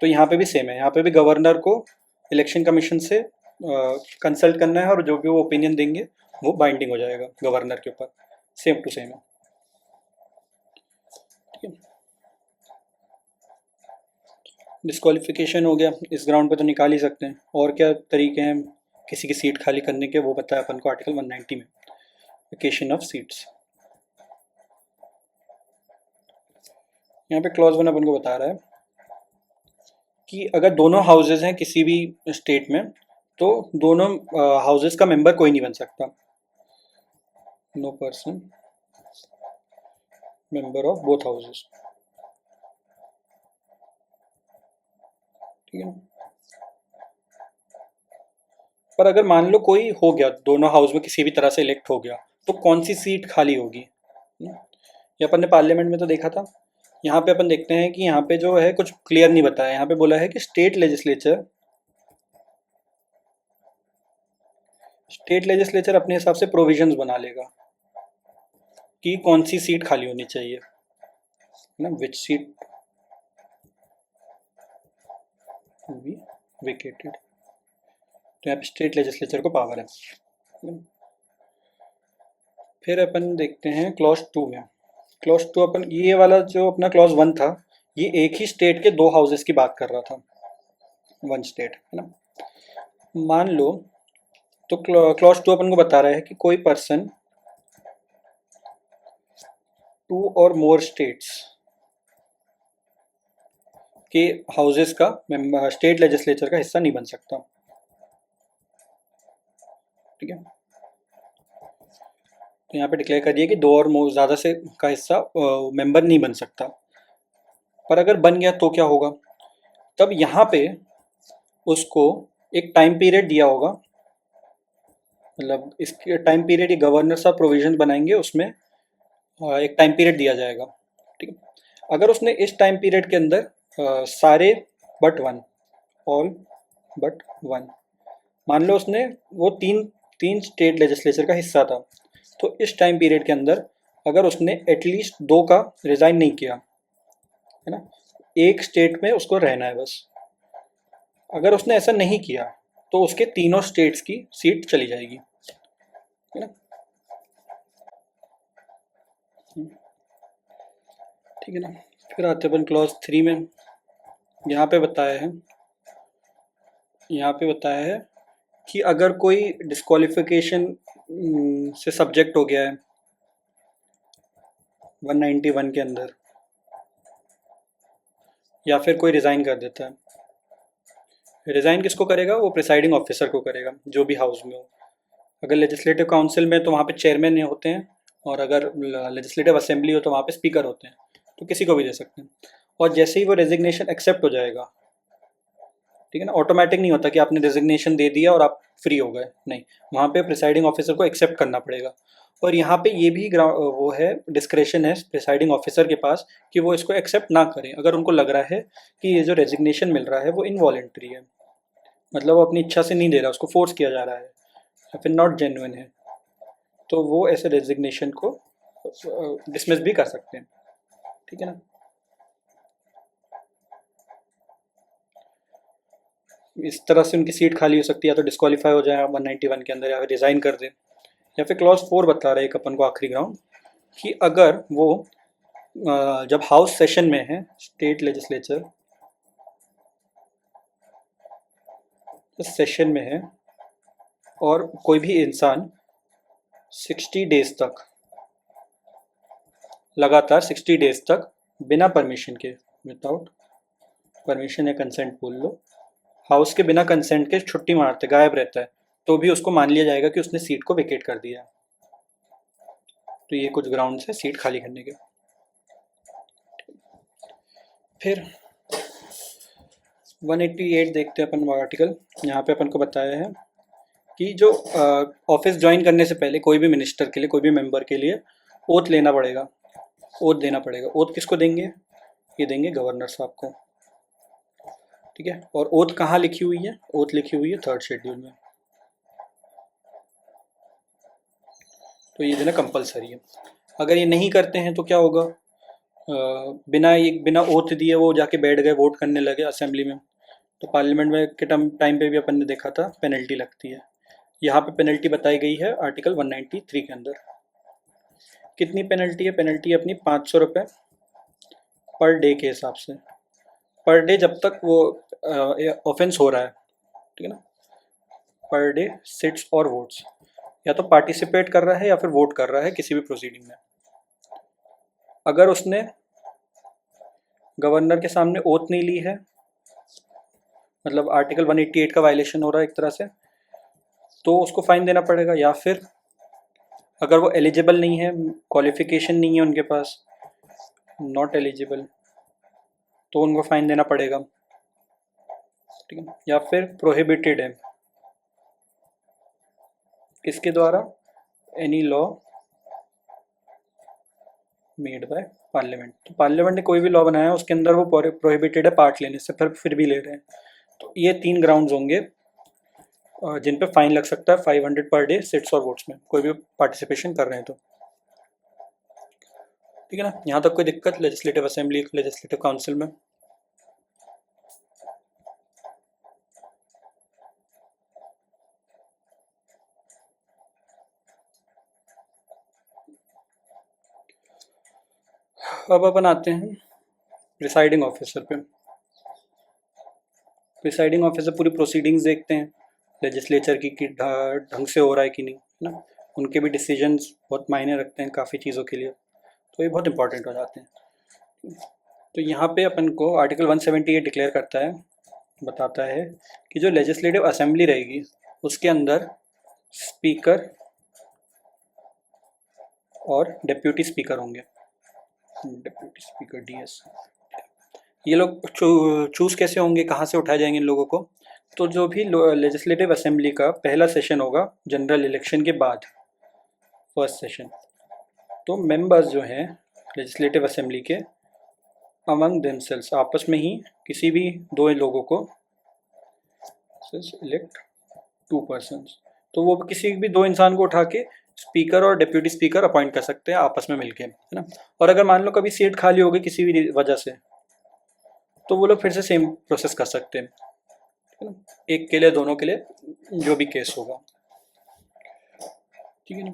तो यहाँ पे भी सेम है, यहाँ पे भी गवर्नर को इलेक्शन कमीशन से कंसल्ट करना है और जो भी वो ओपिनियन देंगे वो बाइंडिंग हो जाएगा गवर्नर के ऊपर, सेम टू सेम है, ठीक है। डिस्क्वालिफिकेशन हो गया, इस ग्राउंड पे तो निकाल ही सकते हैं। और क्या तरीके हैं किसी की सीट खाली करने के, वो बताया अपन को आर्टिकल 190 में, वेकेशन ऑफ सीट्स। यहाँ पे क्लॉज 1 अपन को बता रहा है कि अगर दोनों हाउसेज हैं किसी भी स्टेट में, तो दोनों हाउसेज का मेंबर कोई नहीं बन सकता। No person member of both houses, ठीक है ना। पर अगर मान लो कोई हो गया, दोनों हाउस में किसी भी तरह से इलेक्ट हो गया, तो कौन सी सीट खाली होगी? ये अपन ने पार्लियामेंट में तो देखा था। यहाँ पे अपन देखते हैं कि यहाँ पे जो है कुछ क्लियर नहीं बताया। यहाँ पे बोला है कि स्टेट लेजिस्लेचर अपने हिसाब से प्रोविजंस बना लेगा कि कौन सी सीट खाली होनी चाहिए, है ना, विच सीट बी वेकेटेड। तो यहाँ पे स्टेट लेजिस्लेचर को पावर है। फिर अपन देखते हैं क्लॉज 2 में। क्लॉज 2 अपन, ये वाला जो अपना क्लॉज 1 था, ये एक ही स्टेट के 2 हाउसेस की बात कर रहा था, 1 स्टेट, है ना। मान लो तो क्लॉज 2 अपन को बता रहा है कि कोई पर्सन 2 और मोर स्टेट्स के हाउसेस का स्टेट लेजिस्लेचर का हिस्सा नहीं बन सकता, ठीक है। तो यहाँ पे डिक्लेयर करिए कि 2 और मोर ज़्यादा से का हिस्सा मेंबर नहीं बन सकता। पर अगर बन गया तो क्या होगा? तब यहाँ पे उसको एक टाइम पीरियड दिया होगा, मतलब इसके टाइम पीरियड ये गवर्नर साहब प्रोविजन बनाएंगे, उसमें एक टाइम पीरियड दिया जाएगा, ठीक है। अगर उसने इस टाइम पीरियड के अंदर सारे but one, all but one, मान लो उसने वो तीन तीन स्टेट लेजिस्लेचर का हिस्सा था, तो इस टाइम पीरियड के अंदर अगर उसने एटलीस्ट 2 का रिज़ाइन नहीं किया, है ना, एक स्टेट में उसको रहना है बस, अगर उसने ऐसा नहीं किया तो उसके तीनों स्टेट्स की सीट चली जाएगी, है ना। ठीक है ना। फिर आते अपन क्लॉज 3 में। यहाँ पे बताया है कि अगर कोई डिस्क्वालिफिकेशन से सब्जेक्ट हो गया है 191 के अंदर, या फिर कोई रिज़ाइन कर देता है, रिज़ाइन किसको करेगा? वो प्रिसाइडिंग ऑफिसर को करेगा, जो भी हाउस में हो। अगर लेजिस्लेटिव काउंसिल में तो वहाँ पे चेयरमैन होते हैं, और अगर लेजिस्लेटिव असेंबली हो तो वहाँ पे स्पीकर होते हैं, तो किसी को भी दे सकते हैं। और जैसे ही वो रेजिग्नेशन एक्सेप्ट हो जाएगा, ठीक है ना, ऑटोमेटिक नहीं होता कि आपने रेजिग्नेशन दे दिया और आप फ्री हो गए, नहीं, वहाँ पे प्रिसाइडिंग ऑफिसर को एक्सेप्ट करना पड़ेगा। और यहाँ पे ये भी वो है, डिस्क्रेशन है प्रिसाइडिंग ऑफिसर के पास कि वो इसको एक्सेप्ट ना करें अगर उनको लग रहा है कि ये जो रेजिग्नेशन मिल रहा है वो इनवॉलेंट्री है, मतलब वो अपनी इच्छा से नहीं दे रहा, उसको फोर्स किया जा रहा है, या फिर नॉट जेन्युइन है, तो वो ऐसे रेजिग्नेशन को डिसमिस भी कर सकते हैं, ठीक है ना। इस तरह से उनकी सीट खाली हो सकती है, या तो डिस्क्वालीफाई हो जाए 191 के अंदर, या फिर रिज़ाइन कर दे। या फिर क्लॉज 4 बता रहे हैं एक अपन को आखिरी ग्राउंड, कि अगर वो जब हाउस सेशन में है, स्टेट लेजिस्लेचर सेशन में है, और कोई भी इंसान 60 डेज तक, लगातार 60 डेज तक बिना परमिशन के, विदाउट परमिशन या कंसेंट बोल लो, हाउस के बिना कंसेंट के छुट्टी मारते गायब रहता है, तो भी उसको मान लिया जाएगा कि उसने सीट को वेकेट कर दिया। तो ये कुछ ग्राउंड्स है सीट खाली करने के। फिर 188 देखते हैं अपन वो आर्टिकल। यहाँ पे अपन को बताया है कि जो ऑफिस ज्वाइन करने से पहले कोई भी मिनिस्टर के लिए, कोई भी मेंबर के लिए ओथ लेना पड़ेगा, ओथ देना पड़ेगा। ओथ किसको देंगे? ये देंगे गवर्नर साहब को, ठीक है। और ओथ कहाँ लिखी हुई है? ओथ लिखी हुई है 3rd शेड्यूल में, तो ये देना कंपलसरी है। अगर ये नहीं करते हैं तो क्या होगा? बिना ओथ दिए वो जाके बैठ गए, वोट करने लगे असेंबली में, तो पार्लियामेंट में के टाइम पे भी अपन ने देखा था पेनल्टी लगती है। यहाँ पे पेनल्टी बताई गई है आर्टिकल 193 के अंदर। कितनी पेनल्टी है? पेनल्टी अपनी 500 रुपये पर डे के हिसाब से, पर डे जब तक वो ऑफेंस हो रहा है, ठीक है ना। पर डे सिट्स और वोट्स, या तो पार्टिसिपेट कर रहा है या फिर वोट कर रहा है किसी भी प्रोसीडिंग में। अगर उसने गवर्नर के सामने ओथ नहीं ली है मतलब आर्टिकल 188 का वायलेशन हो रहा है एक तरह से, तो उसको फाइन देना पड़ेगा। या फिर अगर वो एलिजिबल नहीं है, क्वालिफिकेशन नहीं है उनके पास, नॉट एलिजिबल, तो उनको फाइन देना पड़ेगा, ठीक है। या फिर प्रोहिबिटेड है, किसके द्वारा, any law made by parliament. तो पार्लियामेंट ने कोई भी लॉ बनाया उसके अंदर वो प्रोहिबिटेड है पार्ट लेने से, फिर भी ले रहे हैं। तो ये 3 ग्राउंड्स होंगे जिन पे फाइन लग सकता है 500 पर डे सिट्स और वोट्स में, कोई भी पार्टिसिपेशन कर रहे हैं तो, ठीक है ना। यहाँ तक कोई दिक्कत लेजिस्लेटिव असेंबली, लेजिस्लेटिव काउंसिल में? अब अपन आते हैं प्रिसाइडिंग ऑफिसर पे। प्रिसाइडिंग ऑफिसर पूरी प्रोसीडिंग्स देखते हैं लेजिस्लेचर की कि ढंग से हो रहा है कि नहीं, है ना। उनके भी डिसीजंस बहुत मायने रखते हैं काफ़ी चीज़ों के लिए, तो ये बहुत इंपॉर्टेंट हो जाते हैं। तो यहाँ पे अपन को आर्टिकल 178 डिक्लेयर करता है, बताता है कि जो लेजिस्लेटिव असेंबली रहेगी उसके अंदर स्पीकर और डिप्यूटी स्पीकर होंगे, डिप्यूटी स्पीकर डीएस। ये लोग चूज़ कैसे होंगे, कहाँ से उठाए जाएंगे इन लोगों को? तो जो भी लेजिस्लेटिव असेंबली का पहला सेशन होगा जनरल इलेक्शन के बाद, फर्स्ट सेशन, तो मेंबर्स जो हैं लेजिस्लेटिव असेंबली के अमंग देमसेल्स आपस में ही किसी भी 2 लोगों को इलेक्ट 2 पर्सन्स, तो वो किसी भी 2 इंसान को उठा के स्पीकर और डिप्यूटी स्पीकर अपॉइंट कर सकते हैं आपस में मिलके, है ना। और अगर मान लो कभी सीट खाली हो गई किसी भी वजह से, तो वो लोग फिर से सेम प्रोसेस कर सकते हैं, है ना, एक के लिए, दोनों के लिए, जो भी केस होगा, ठीक है ना।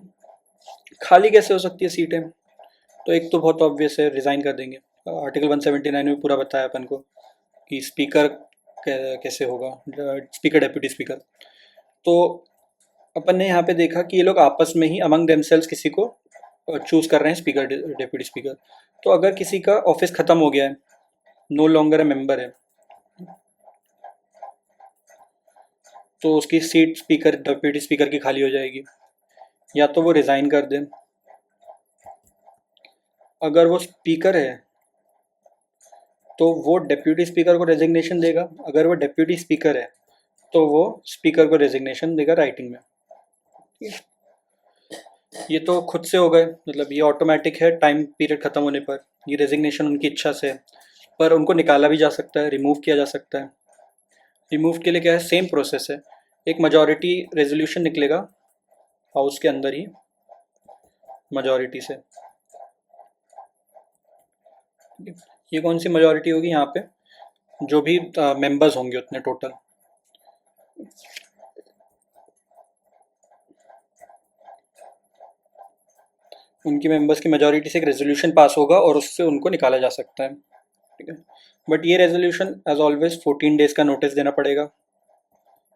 खाली कैसे हो सकती है सीटें? तो एक तो बहुत ऑब्वियस है, रिज़ाइन कर देंगे। आर्टिकल 179 में पूरा बताया अपन को कि स्पीकर कैसे होगा, स्पीकर डिप्यूटी स्पीकर। तो अपन ने यहाँ पे देखा कि ये लोग आपस में ही अमंग देमसेल्स किसी को चूज़ कर रहे हैं स्पीकर डिप्यूटी स्पीकर। तो अगर किसी का ऑफिस ख़त्म हो गया है, नो लॉन्गर ए मेंबर है, तो उसकी सीट स्पीकर डिप्यूटी स्पीकर की खाली हो जाएगी, या तो वो रिज़ाइन कर दें। अगर वो स्पीकर है तो वो डिप्यूटी स्पीकर को रेजिग्नेशन देगा, अगर वो डिप्यूटी स्पीकर है तो वो स्पीकर को रेजिग्नेशन देगा राइटिंग में। ये तो खुद से हो गए, मतलब ये ऑटोमेटिक है टाइम पीरियड ख़त्म होने पर, ये रेजिग्नेशन उनकी इच्छा से है। पर उनको निकाला भी जा सकता है, रिमूव किया जा सकता है। रिमूव के लिए क्या है, सेम प्रोसेस है, एक मेजॉरिटी रेजोल्यूशन निकलेगा हाउस के अंदर ही मेजॉरिटी से। ये कौन सी मेजॉरिटी होगी, यहाँ पे जो भी मेंबर्स होंगे उतने टोटल, उनकी मेंबर्स की मेजॉरिटी से एक रेजोल्यूशन पास होगा और उससे उनको निकाला जा सकता है, ठीक है। बट ये रेजोल्यूशन एज ऑलवेज 14 डेज़ का नोटिस देना पड़ेगा,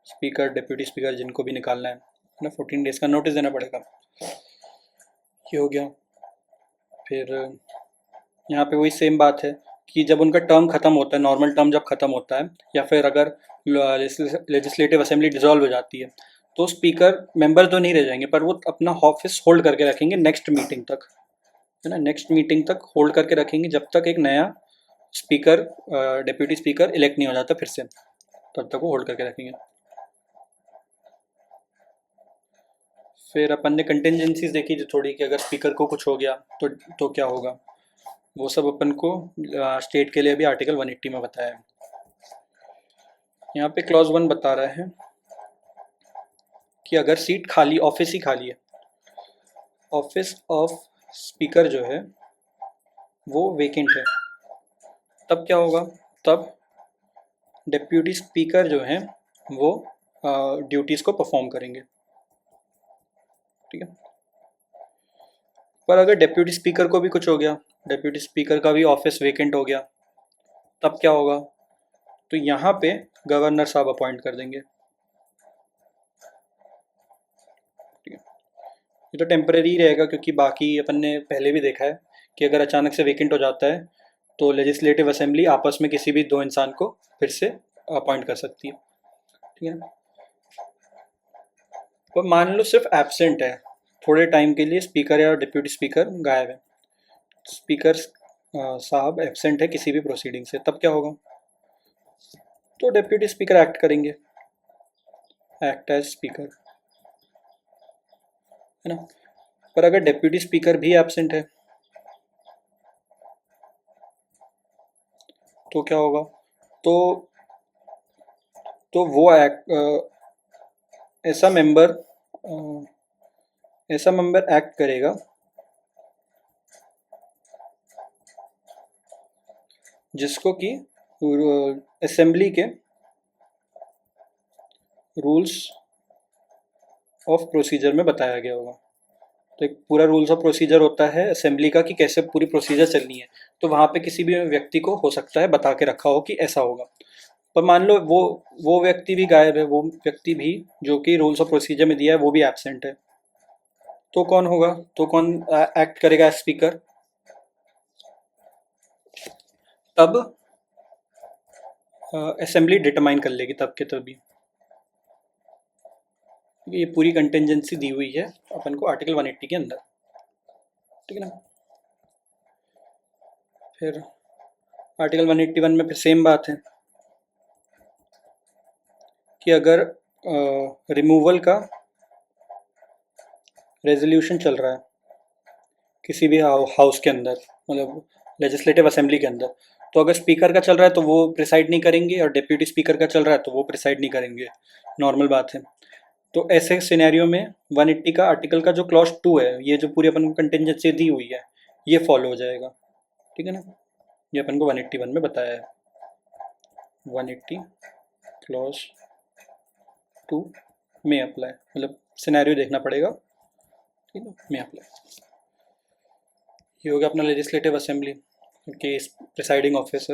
स्पीकर डिप्यूटी स्पीकर जिनको भी निकालना है ना, 14 डेज़ का नोटिस देना पड़ेगा। ये हो गया। फिर यहाँ पे वही सेम बात है कि जब उनका टर्म ख़त्म होता है, नॉर्मल टर्म जब ख़त्म होता है, या फिर अगर लेजिस्लेटिव असेंबली डिसॉल्व हो जाती है, तो स्पीकर मेंबर तो नहीं रह जाएंगे, पर वो अपना ऑफिस होल्ड करके रखेंगे नेक्स्ट मीटिंग तक, है ना। नेक्स्ट मीटिंग तक होल्ड करके रखेंगे जब तक एक नया स्पीकर डिप्यूटी स्पीकर इलेक्ट नहीं हो जाता फिर से, तब तक वो होल्ड करके रखेंगे। फिर अपन ने कंटिजेंसीज देखी जो थोड़ी, कि अगर स्पीकर को कुछ हो गया तो क्या होगा, वो सब अपन को स्टेट के लिए भी आर्टिकल 180 में बताया है। यहाँ पे क्लॉज 1 बता रहा है कि अगर सीट खाली, ऑफिस ही खाली है, ऑफिस ऑफ स्पीकर जो है वो वेकेंट है, तब क्या होगा, तब डिप्यूटी स्पीकर जो हैं वो ड्यूटीज़ को परफॉर्म करेंगे, ठीक है। पर अगर डिप्यूटी स्पीकर को भी कुछ हो गया, डिप्यूटी स्पीकर का भी ऑफिस वेकेंट हो गया, तब क्या होगा, तो यहाँ पे गवर्नर साहब अपॉइंट कर देंगे, ठीक है। ये तो टेम्परेरी रहेगा, क्योंकि बाकी अपन ने पहले भी देखा है कि अगर अचानक से वेकेंट हो जाता है तो लेजिस्लेटिव असेंबली आपस में किसी भी 2 इंसान को फिर से अपॉइंट कर सकती है, ठीक है ना। और मान लो सिर्फ एब्सेंट है, थोड़े टाइम के लिए स्पीकर या डिप्यूटी स्पीकर गायब है, स्पीकर साहब एब्सेंट है किसी भी प्रोसीडिंग से, तब क्या होगा? तो डिप्यूटी स्पीकर एक्ट करेंगे, एक्ट एज स्पीकर, है ना। पर अगर डिप्यूटी स्पीकर भी एब्सेंट है तो क्या होगा? तो वो ऐसा मेंबर एक्ट करेगा जिसको कि असेंबली के रूल्स ऑफ प्रोसीजर में बताया गया होगा। तो एक पूरा रूल्स ऑफ प्रोसीजर होता है असेंबली का कि कैसे पूरी प्रोसीजर चलनी है, तो वहाँ पे किसी भी व्यक्ति को हो सकता है बता के रखा हो कि ऐसा होगा। पर मान लो वो व्यक्ति भी गायब है, वो व्यक्ति भी जो कि रूल्स ऑफ प्रोसीजर में दिया है वो भी एब्सेंट है, तो कौन होगा? तो कौन एक्ट करेगा एज स्पीकर? तब असेंबली डिटरमाइन कर लेगी तब के तभी। ये पूरी कंटेंजेंसी दी हुई है अपन को आर्टिकल 180 के अंदर, ठीक है ना। फिर आर्टिकल 181 में फिर सेम बात है कि अगर रिमूवल का रेजोल्यूशन चल रहा है किसी भी हाउस के अंदर, मतलब लेजिस्लेटिव असेंबली के अंदर, तो अगर स्पीकर का चल रहा है तो वो प्रिसाइड नहीं करेंगे और डिप्यूटी स्पीकर का चल रहा है तो वो प्रिसाइड नहीं करेंगे, नॉर्मल बात है। तो ऐसे सिनेरियो में 180 का आर्टिकल का जो क्लॉज 2 है, ये जो पूरी अपन को कंटेंजेंसी दी हुई है, ये फॉलो हो जाएगा, ठीक है ना। ये अपन को 181 में बताया है, 180 क्लॉज 2 में अप्लाई, मतलब सिनेरियो देखना पड़ेगा, ठीक है, में अप्लाई। ये हो गया अपना लेजिस्लेटिव असेंबली के प्रिसाइडिंग ऑफिसर।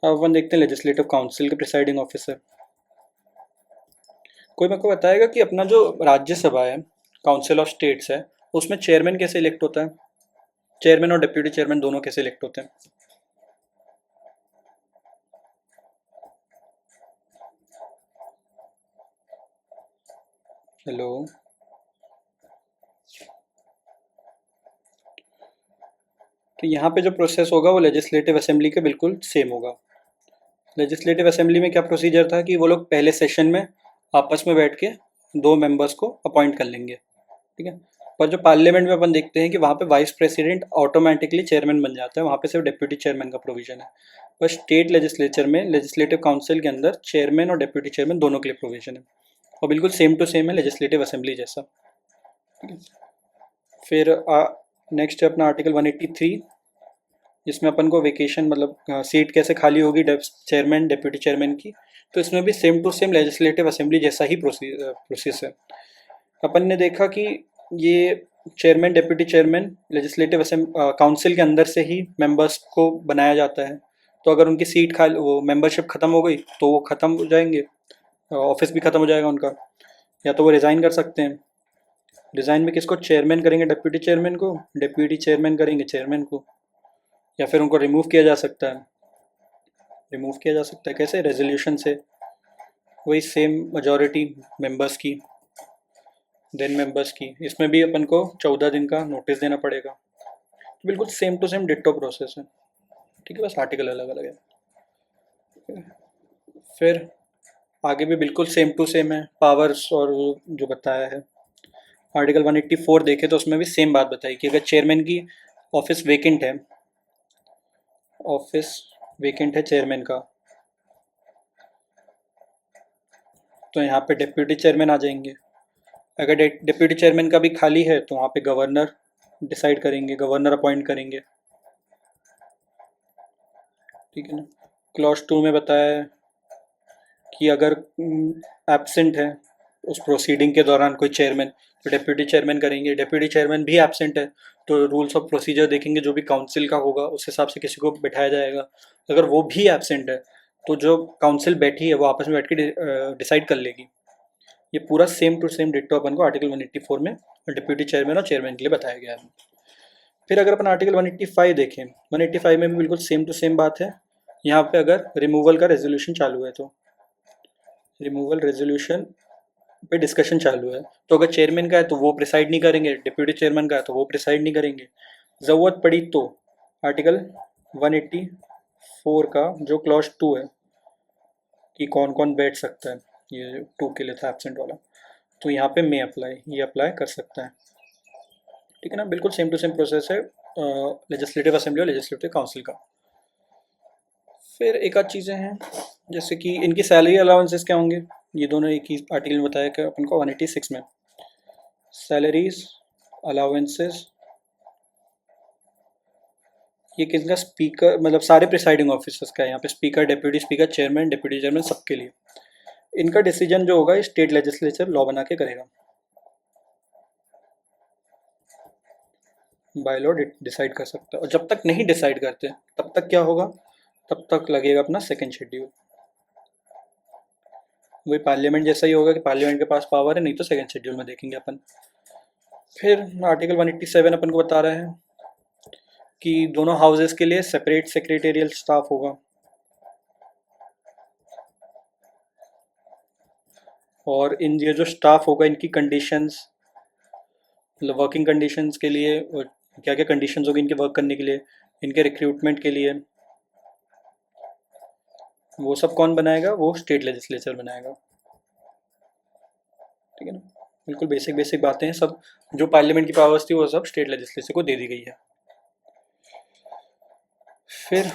अब अपन देखते हैं लेजिस्लेटिव काउंसिल के प्रिसाइडिंग ऑफिसर। कोई मेरे को बताएगा कि अपना जो राज्यसभा है, काउंसिल ऑफ स्टेट्स है, उसमें चेयरमैन कैसे इलेक्ट होता है? चेयरमैन और डिप्यूटी चेयरमैन दोनों कैसे इलेक्ट होते हैं? हेलो, तो यहाँ पे जो प्रोसेस होगा वो लेजिस्लेटिव असेंबली के बिल्कुल सेम होगा। लेजिस्लेटिव असेंबली में क्या प्रोसीजर था कि वो लोग पहले सेशन में आपस में बैठ के 2 मेंबर्स को अपॉइंट कर लेंगे, ठीक है। पर जो पार्लियामेंट में अपन देखते हैं कि वहाँ पे वाइस प्रेसिडेंट ऑटोमेटिकली चेयरमैन बन जाता है, वहाँ पे सिर्फ डिप्यूटी चेयरमैन का प्रोविजन है। पर स्टेट लेजिस्लेचर में लेजिस्लेटिव काउंसिल के अंदर चेयरमैन और डिप्यूटी चेयरमैन दोनों के लिए प्रोविजन है, और बिल्कुल सेम टू सेम है लेजिस्लेटिव असेंबली जैसा, ठीक है। फिर नेक्स्ट है अपना आर्टिकल 183, जिसमें अपन को वेकेशन मतलब सीट कैसे खाली होगी चेयरमैन डिप्यूटी चेयरमैन की, तो इसमें भी same to same legislative assembly जैसा ही प्रोसेस है। अपन ने देखा कि ये chairman deputy chairman legislative council के अंदर से ही मेंबर्स को बनाया जाता है, तो अगर उनकी सीट खाली, वो मेंबरशिप ख़त्म हो गई तो वो ख़त्म हो जाएंगे, ऑफिस भी ख़त्म हो जाएगा उनका, या तो वो रिज़ाइन कर सकते हैं। रिज़ाइन में किसको? चेयरमैन करेंगे डिप्यूटी चेयरमैन को, डिप्यूटी चेयरमैन करेंगे चेयरमैन को, या फिर उनको रिमूव किया जा सकता है। रिमूव किया जा सकता है कैसे? रेजोल्यूशन से, वही सेम मेजॉरिटी मेंबर्स की, देन मेंबर्स की। इसमें भी अपन को 14 दिन का नोटिस देना पड़ेगा, तो बिल्कुल same to same ditto process है, ठीक है, बस आर्टिकल अलग अलग है। फिर आगे भी बिल्कुल सेम टू सेम है, पावर्स और जो बताया है। आर्टिकल 184 देखे तो उसमें भी सेम बात बताई कि अगर चेयरमैन की ऑफिस वेकेंट है, ऑफिस वेकेंट है चेयरमैन का, तो यहाँ पे डिप्यूटी चेयरमैन आ जाएंगे। अगर डिप्यूटी चेयरमैन का भी खाली है तो वहाँ पे गवर्नर डिसाइड करेंगे, गवर्नर अपॉइंट करेंगे, ठीक है ना। क्लॉज 2 में बताया है कि अगर एब्सेंट है उस प्रोसीडिंग के दौरान कोई चेयरमैन, तो डिप्यूटी चेयरमैन करेंगे। डिप्यूटी चेयरमैन भी एब्सेंट है तो रूल्स ऑफ प्रोसीजर देखेंगे, जो भी काउंसिल का होगा उस हिसाब से किसी को बिठाया जाएगा। अगर वो भी एब्सेंट है तो जो काउंसिल बैठी है वो आपस में बैठ के डिसाइड कर लेगी। ये पूरा सेम टू सेम डिट्टो अपन को आर्टिकल 184 में डिप्यूटी चेयरमैन और चेयरमैन के लिए बताया गया है। फिर अगर अपन आर्टिकल 185 देखें, 185 में भी बिल्कुल सेम टू सेम बात है। यहाँ पे अगर रिमूवल का रेजोल्यूशन चालू है तो रिमूवल रेजोल्यूशन पे डिस्कशन चालू है, तो अगर चेयरमैन का है तो वो प्रिसाइड नहीं करेंगे, डिप्यूटी चेयरमैन का है तो वो प्रिसाइड नहीं करेंगे। ज़रूरत पड़ी तो आर्टिकल 184 का जो क्लॉज 2 है कि कौन कौन बैठ सकता है, ये 2 के लिए था एब्सेंट वाला, तो यहाँ पे मे अप्लाई, ये अप्लाई कर सकता है। ठीक है ना, बिल्कुल सेम टू सेम प्रोसेस है लेजिस्लेटिव असेंबली और लेजिस्लेटिव काउंसिल का। फिर एक आध चीज़ें हैं जैसे कि इनकी सैलरी अलाउंसेस क्या होंगे, ये दोनों एक ही आर्टिकल में बताया कि अपन को 186 में सैलरीज अलाउंसेस, ये किसका, स्पीकर मतलब सारे प्रिसाइडिंग ऑफिसर्स का है यहाँ पे, speaker, deputy speaker, chairman, deputy chairman, सबके लिए। इनका डिसीजन जो होगा स्टेट लेजिस्लेचर लॉ बना के करेगा, बाय लॉ डिसाइड कर सकता है। और जब तक नहीं डिसाइड करते तब तक क्या होगा, तब तक लगेगा अपना सेकेंड शेड्यूल। वही पार्लियामेंट जैसा ही होगा कि पार्लियामेंट के पास पावर है, नहीं तो सेकेंड शेड्यूल में देखेंगे अपन। फिर आर्टिकल 187 अपन को बता रहा है कि दोनों हाउसेस के लिए सेपरेट सेक्रेटेरियल स्टाफ होगा, और इन ये जो स्टाफ होगा इनकी कंडीशंस, मतलब वर्किंग कंडीशंस के लिए क्या क्या कंडीशंस होगी इनके वर्क करने के लिए, इनके रिक्रूटमेंट के लिए, वो सब कौन बनाएगा, वो स्टेट लेजिस्लेचर बनाएगा। ठीक है ना, बिल्कुल बेसिक बेसिक बातें हैं सब, जो पार्लियामेंट की पावर्स थी वो सब स्टेट लेजिस्लेचर को दे दी गई है। फिर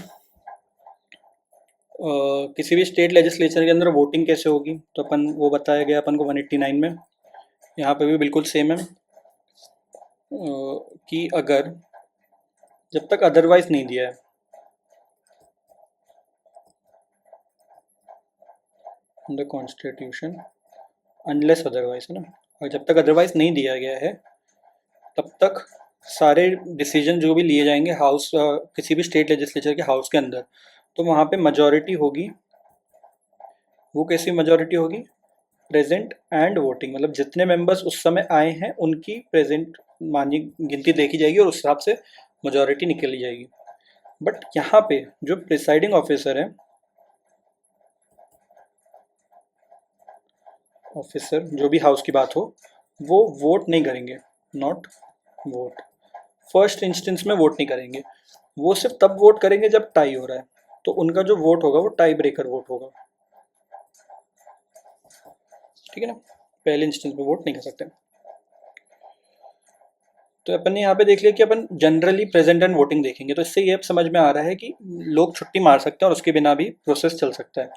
किसी भी स्टेट लेजिस्लेचर के अंदर वोटिंग कैसे होगी, तो अपन वो बताया गया अपन को 189 में, यहाँ पे भी बिल्कुल सेम है कि अगर जब तक अदरवाइज नहीं दिया है, द कॉन्स्टिट्यूशन अनलेस अदरवाइज, है ना, और जब तक अदरवाइज नहीं दिया गया है तब तक सारे डिसीजन जो भी लिए जाएंगे हाउस किसी भी स्टेट लेजिस्लेचर के हाउस के अंदर, तो वहाँ पे मेजॉरिटी होगी। वो कैसी मेजॉरिटी होगी, प्रेजेंट एंड वोटिंग, मतलब जितने मेंबर्स उस समय आए हैं उनकी प्रेजेंट मानी गिनती देखी जाएगी और उस हिसाब से मेजॉरिटी निकली जाएगी। बट यहाँ पे जो प्रिसाइडिंग ऑफिसर है, ऑफिसर जो भी हाउस की बात हो, वो वोट नहीं करेंगे, नॉट वोट, फर्स्ट इंस्टेंस में वोट नहीं करेंगे, वो सिर्फ तब वोट करेंगे जब टाई हो रहा है, तो उनका जो वोट होगा वो टाई ब्रेकर वोट होगा। ठीक है ना, पहले इंस्टेंस में वोट नहीं कर सकते। तो अपन ने यहाँ पे देख लिया कि अपन जनरली प्रेजेंट एंड वोटिंग देखेंगे, तो इससे ये समझ में आ रहा है कि लोग छुट्टी मार सकते हैं और उसके बिना भी प्रोसेस चल सकता है।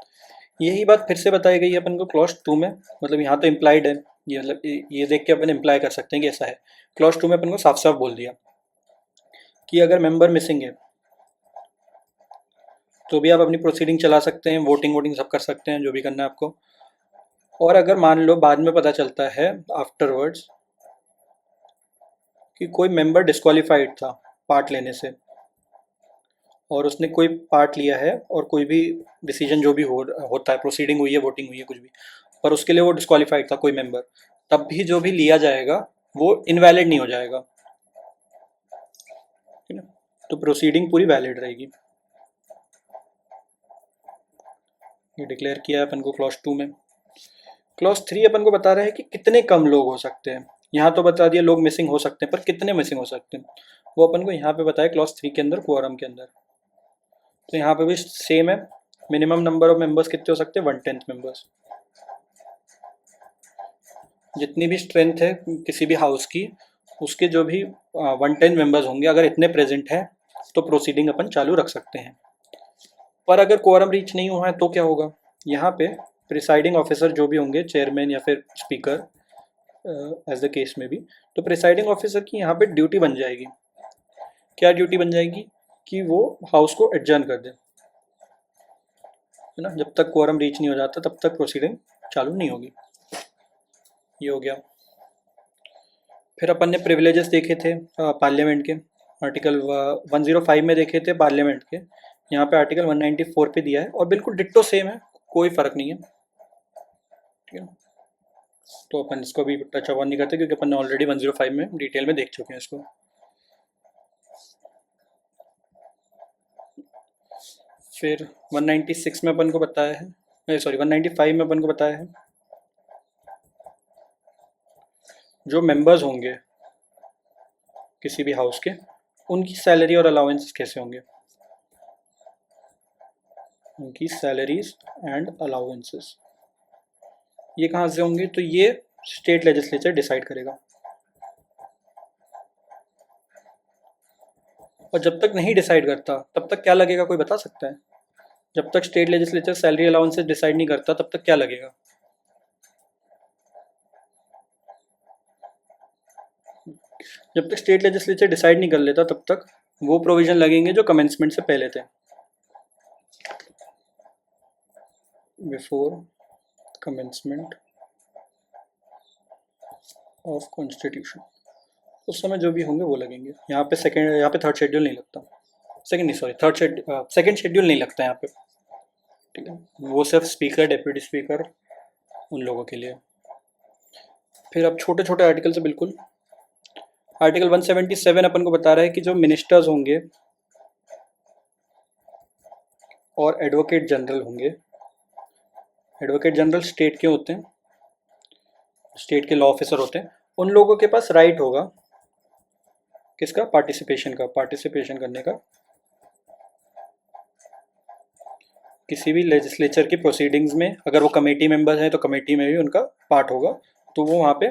यही बात फिर से बताई गई है अपन को क्लॉज 2 में, मतलब यहाँ तो इम्प्लाइड है, ये मतलब ये देख के अपन इम्प्लाई कर सकते हैं कि ऐसा है। क्लॉज 2 में अपन को साफ साफ बोल दिया कि अगर मेंबर मिसिंग है तो भी आप अपनी प्रोसीडिंग चला सकते हैं, वोटिंग वोटिंग सब कर सकते हैं, जो भी करना है आपको। और अगर मान लो बाद में पता चलता है आफ्टरवर्ड्स कि कोई मेंबर डिस्क्वालीफाइड था पार्ट लेने से, और उसने कोई पार्ट लिया है और कोई भी डिसीजन जो भी होता है, प्रोसीडिंग हुई है, वोटिंग हुई है, कुछ भी, पर उसके लिए वो डिस्क्वालीफाइड था कोई मेंबर, तब भी जो भी लिया जाएगा वो इनवैलिड नहीं हो जाएगा। ठीक है ना, तो प्रोसीडिंग पूरी वैलिड रहेगी। ये डिक्लेयर किया है अपन को क्लॉज 2 में। क्लॉज 3 अपन को बता रहा है कि कितने कम लोग हो सकते हैं, यहाँ तो बता दिया लोग मिसिंग हो सकते हैं, पर कितने मिसिंग हो सकते हैं वो अपन को यहाँ पे बताया क्लॉज 3 के अंदर, क्वारम के अंदर। तो यहाँ पे भी सेम है, मिनिमम नंबर ऑफ मेंबर्स कितने हो सकते हैं, 1/10 मेंबर्स। जितनी भी स्ट्रेंथ है किसी भी हाउस की, उसके जो भी 110 मेंबर्स होंगे, अगर इतने प्रेजेंट हैं तो प्रोसीडिंग अपन चालू रख सकते हैं। पर अगर कोरम रीच नहीं हुआ है तो क्या होगा, यहाँ पे प्रिसाइडिंग ऑफिसर जो भी होंगे, चेयरमैन या फिर स्पीकर एज द केस में भी, तो प्रिसाइडिंग ऑफिसर की यहाँ पे ड्यूटी बन जाएगी, क्या ड्यूटी बन जाएगी, कि वो हाउस को एडजर्न कर दे, है ना, जब तक कोरम रीच नहीं हो जाता तब तक प्रोसीडिंग चालू नहीं होगी। ये हो गया। फिर अपन ने प्रिविलेजेस देखे थे पार्लियामेंट के, आर्टिकल 105 में देखे थे पार्लियामेंट के, यहाँ पे आर्टिकल 194 पे दिया है और बिल्कुल डिट्टो सेम है, कोई फ़र्क नहीं है। ठीक है, तो अपन इसको भी टच ऑन नहीं करते क्योंकि अपन ने ऑलरेडी 105 में डिटेल में देख चुके हैं इसको। फिर 196 में अपन को बताया है, सॉरी 195 में अपन को बताया है जो मेंबर्स होंगे किसी भी हाउस के, उनकी सैलरी और अलाउंसेस कैसे होंगे, उनकी सैलरीज एंड अलाउंसेस ये कहाँ से होंगे, तो ये स्टेट लेजिस्लेचर डिसाइड करेगा। और जब तक नहीं डिसाइड करता तब तक क्या लगेगा, कोई बता सकता है? जब तक state legislature salary allowances decide नहीं करता तब तक क्या लगेगा? जब तक स्टेट लेजिस्लेचर डिसाइड नहीं कर लेता तब तक वो प्रोविजन लगेंगे जो कमेंसमेंट से पहले थे, बिफोर कमेंसमेंट ऑफ कॉन्स्टिट्यूशन, उस समय जो भी होंगे वो लगेंगे। यहाँ पे थर्ड शेड्यूल नहीं लगता, सेकंड नहीं सॉरी सेकंड शेड्यूल नहीं लगता यहाँ पे, ठीक है, वो सिर्फ स्पीकर डेप्यूटी स्पीकर उन लोगों के लिए। फिर अब छोटे छोटे आर्टिकल से बिल्कुल, आर्टिकल 177 अपन को बता रहा है कि जो मिनिस्टर्स होंगे और एडवोकेट जनरल होंगे, एडवोकेट जनरल स्टेट के होते हैं, स्टेट के लॉ ऑफिसर होते हैं, उन लोगों के पास राइट होगा किसका, पार्टिसिपेशन करने का किसी भी लेजिस्लेचर की प्रोसीडिंग्स में। अगर वो कमेटी मेंबर्स हैं तो कमेटी में भी उनका पार्ट होगा, तो वो वहाँ पे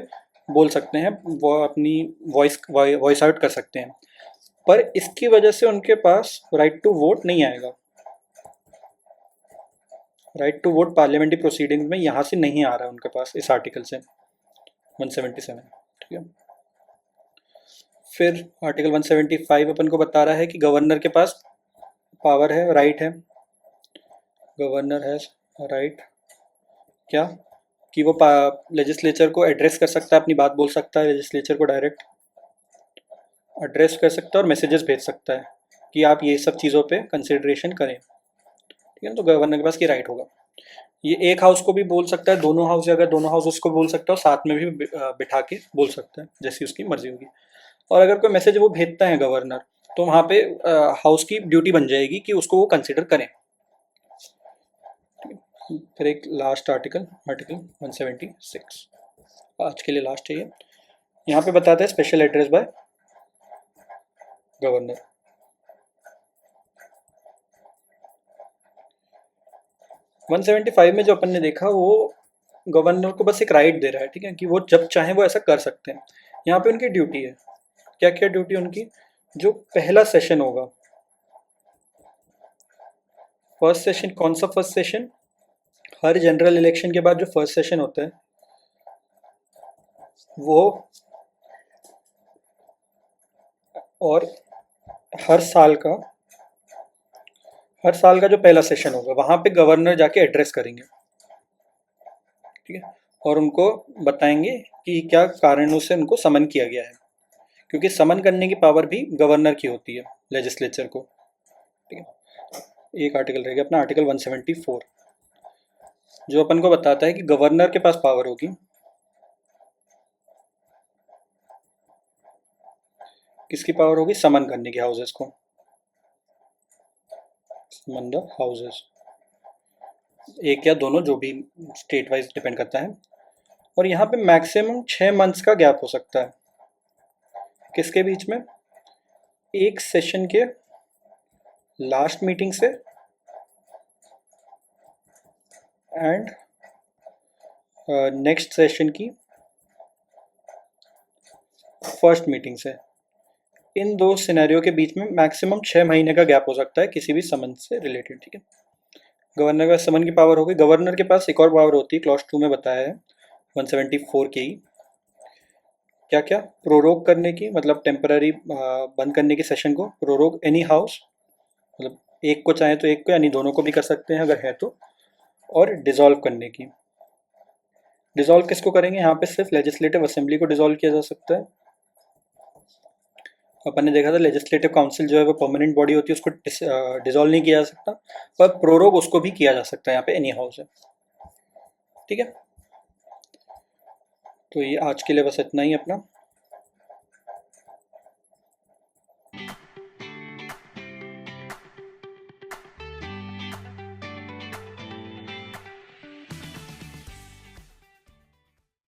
बोल सकते हैं, वो अपनी वॉइस आउट कर सकते हैं। पर इसकी वजह से उनके पास राइट टू वोट नहीं आएगा, right to vote parliamentary proceedings में यहाँ से नहीं आ रहा है उनके पास इस आर्टिकल से 177, ठीक है। फिर आर्टिकल 175 अपन को बता रहा है कि गवर्नर के पास पावर है, राइट है, गवर्नर हैज़ राइट क्या, कि वो लेजिस्लेचर को एड्रेस कर सकता है, अपनी बात बोल सकता है, लेजिस्लेचर को डायरेक्ट एड्रेस कर सकता है और मैसेजेस भेज सकता है कि आप ये सब चीज़ों पे कंसिडरेशन करें, ठीक है। तो गवर्नर के पास ये राइट होगा। ये एक हाउस को भी बोल सकता है, दोनों हाउस, अगर दोनों हाउस उसको बोल सकता है, और साथ में भी बिठा के बोल सकता है, जैसी उसकी मर्जी होगी। और अगर कोई मैसेज वो भेजता है गवर्नर, तो वहाँ पे हाउस की ड्यूटी बन जाएगी कि उसको वो कंसिडर करें। फिर एक लास्ट आर्टिकल 176, आज के लिए लास्ट है ये। यहाँ पे बताते हैं special address by governor. One 175 में जो अपन ने देखा वो गवर्नर को बस एक राइट दे रहा है, ठीक है, कि वो जब चाहे वो ऐसा कर सकते हैं। यहाँ पे उनकी ड्यूटी है, क्या क्या ड्यूटी उनकी, जो पहला सेशन होगा, फर्स्ट सेशन, कौन सा फर्स्ट सेशन, हर जनरल इलेक्शन के बाद जो फर्स्ट सेशन होता है वो, और हर साल का जो पहला सेशन होगा वहाँ पे गवर्नर जाके एड्रेस करेंगे, ठीक है, और उनको बताएंगे कि क्या कारणों से उनको समन किया गया है, क्योंकि समन करने की पावर भी गवर्नर की होती है लेजिस्लेचर को, ठीक है। एक आर्टिकल रहेगा अपना आर्टिकल 174, जो अपन को बताता है कि गवर्नर के पास पावर होगी किसकी पावर होगी, समन करने की, हाउसेस को समन द हाउसेस, एक या दोनों, जो भी स्टेट वाइज डिपेंड करता है। और यहाँ पे मैक्सिमम 6 मंथ्स का गैप हो सकता है, किसके बीच में, एक सेशन के लास्ट मीटिंग से एंड नेक्स्ट सेशन की फर्स्ट मीटिंग से, इन दो सिनेरियो के बीच में मैक्सिमम 6 महीने का गैप हो सकता है किसी भी समन से रिलेटेड, ठीक है। गवर्नर के पास समन की पावर होगी। गवर्नर के पास एक और पावर होती है, क्लॉज 2 में बताया है 174 के ही, क्या क्या, प्रोरोग करने की, मतलब टेम्पररी बंद करने की सेशन को, प्रोरोग एनी हाउस, मतलब एक को चाहे तो एक को, यानी दोनों को भी कर सकते हैं अगर है तो, और डिसॉल्व करने की। डिसॉल्व किसको करेंगे, यहाँ पे सिर्फ लेजिस्लेटिव असेंबली को डिसॉल्व किया जा सकता है। अपन ने देखा था लेजिस्लेटिव काउंसिल जो है वो परमानेंट बॉडी होती है, उसको डिसॉल्व नहीं किया जा सकता, पर प्रोरोग उसको भी किया जा सकता है, यहाँ पे एनी हाउस है, ठीक है। तो ये आज के लिए बस इतना ही अपना।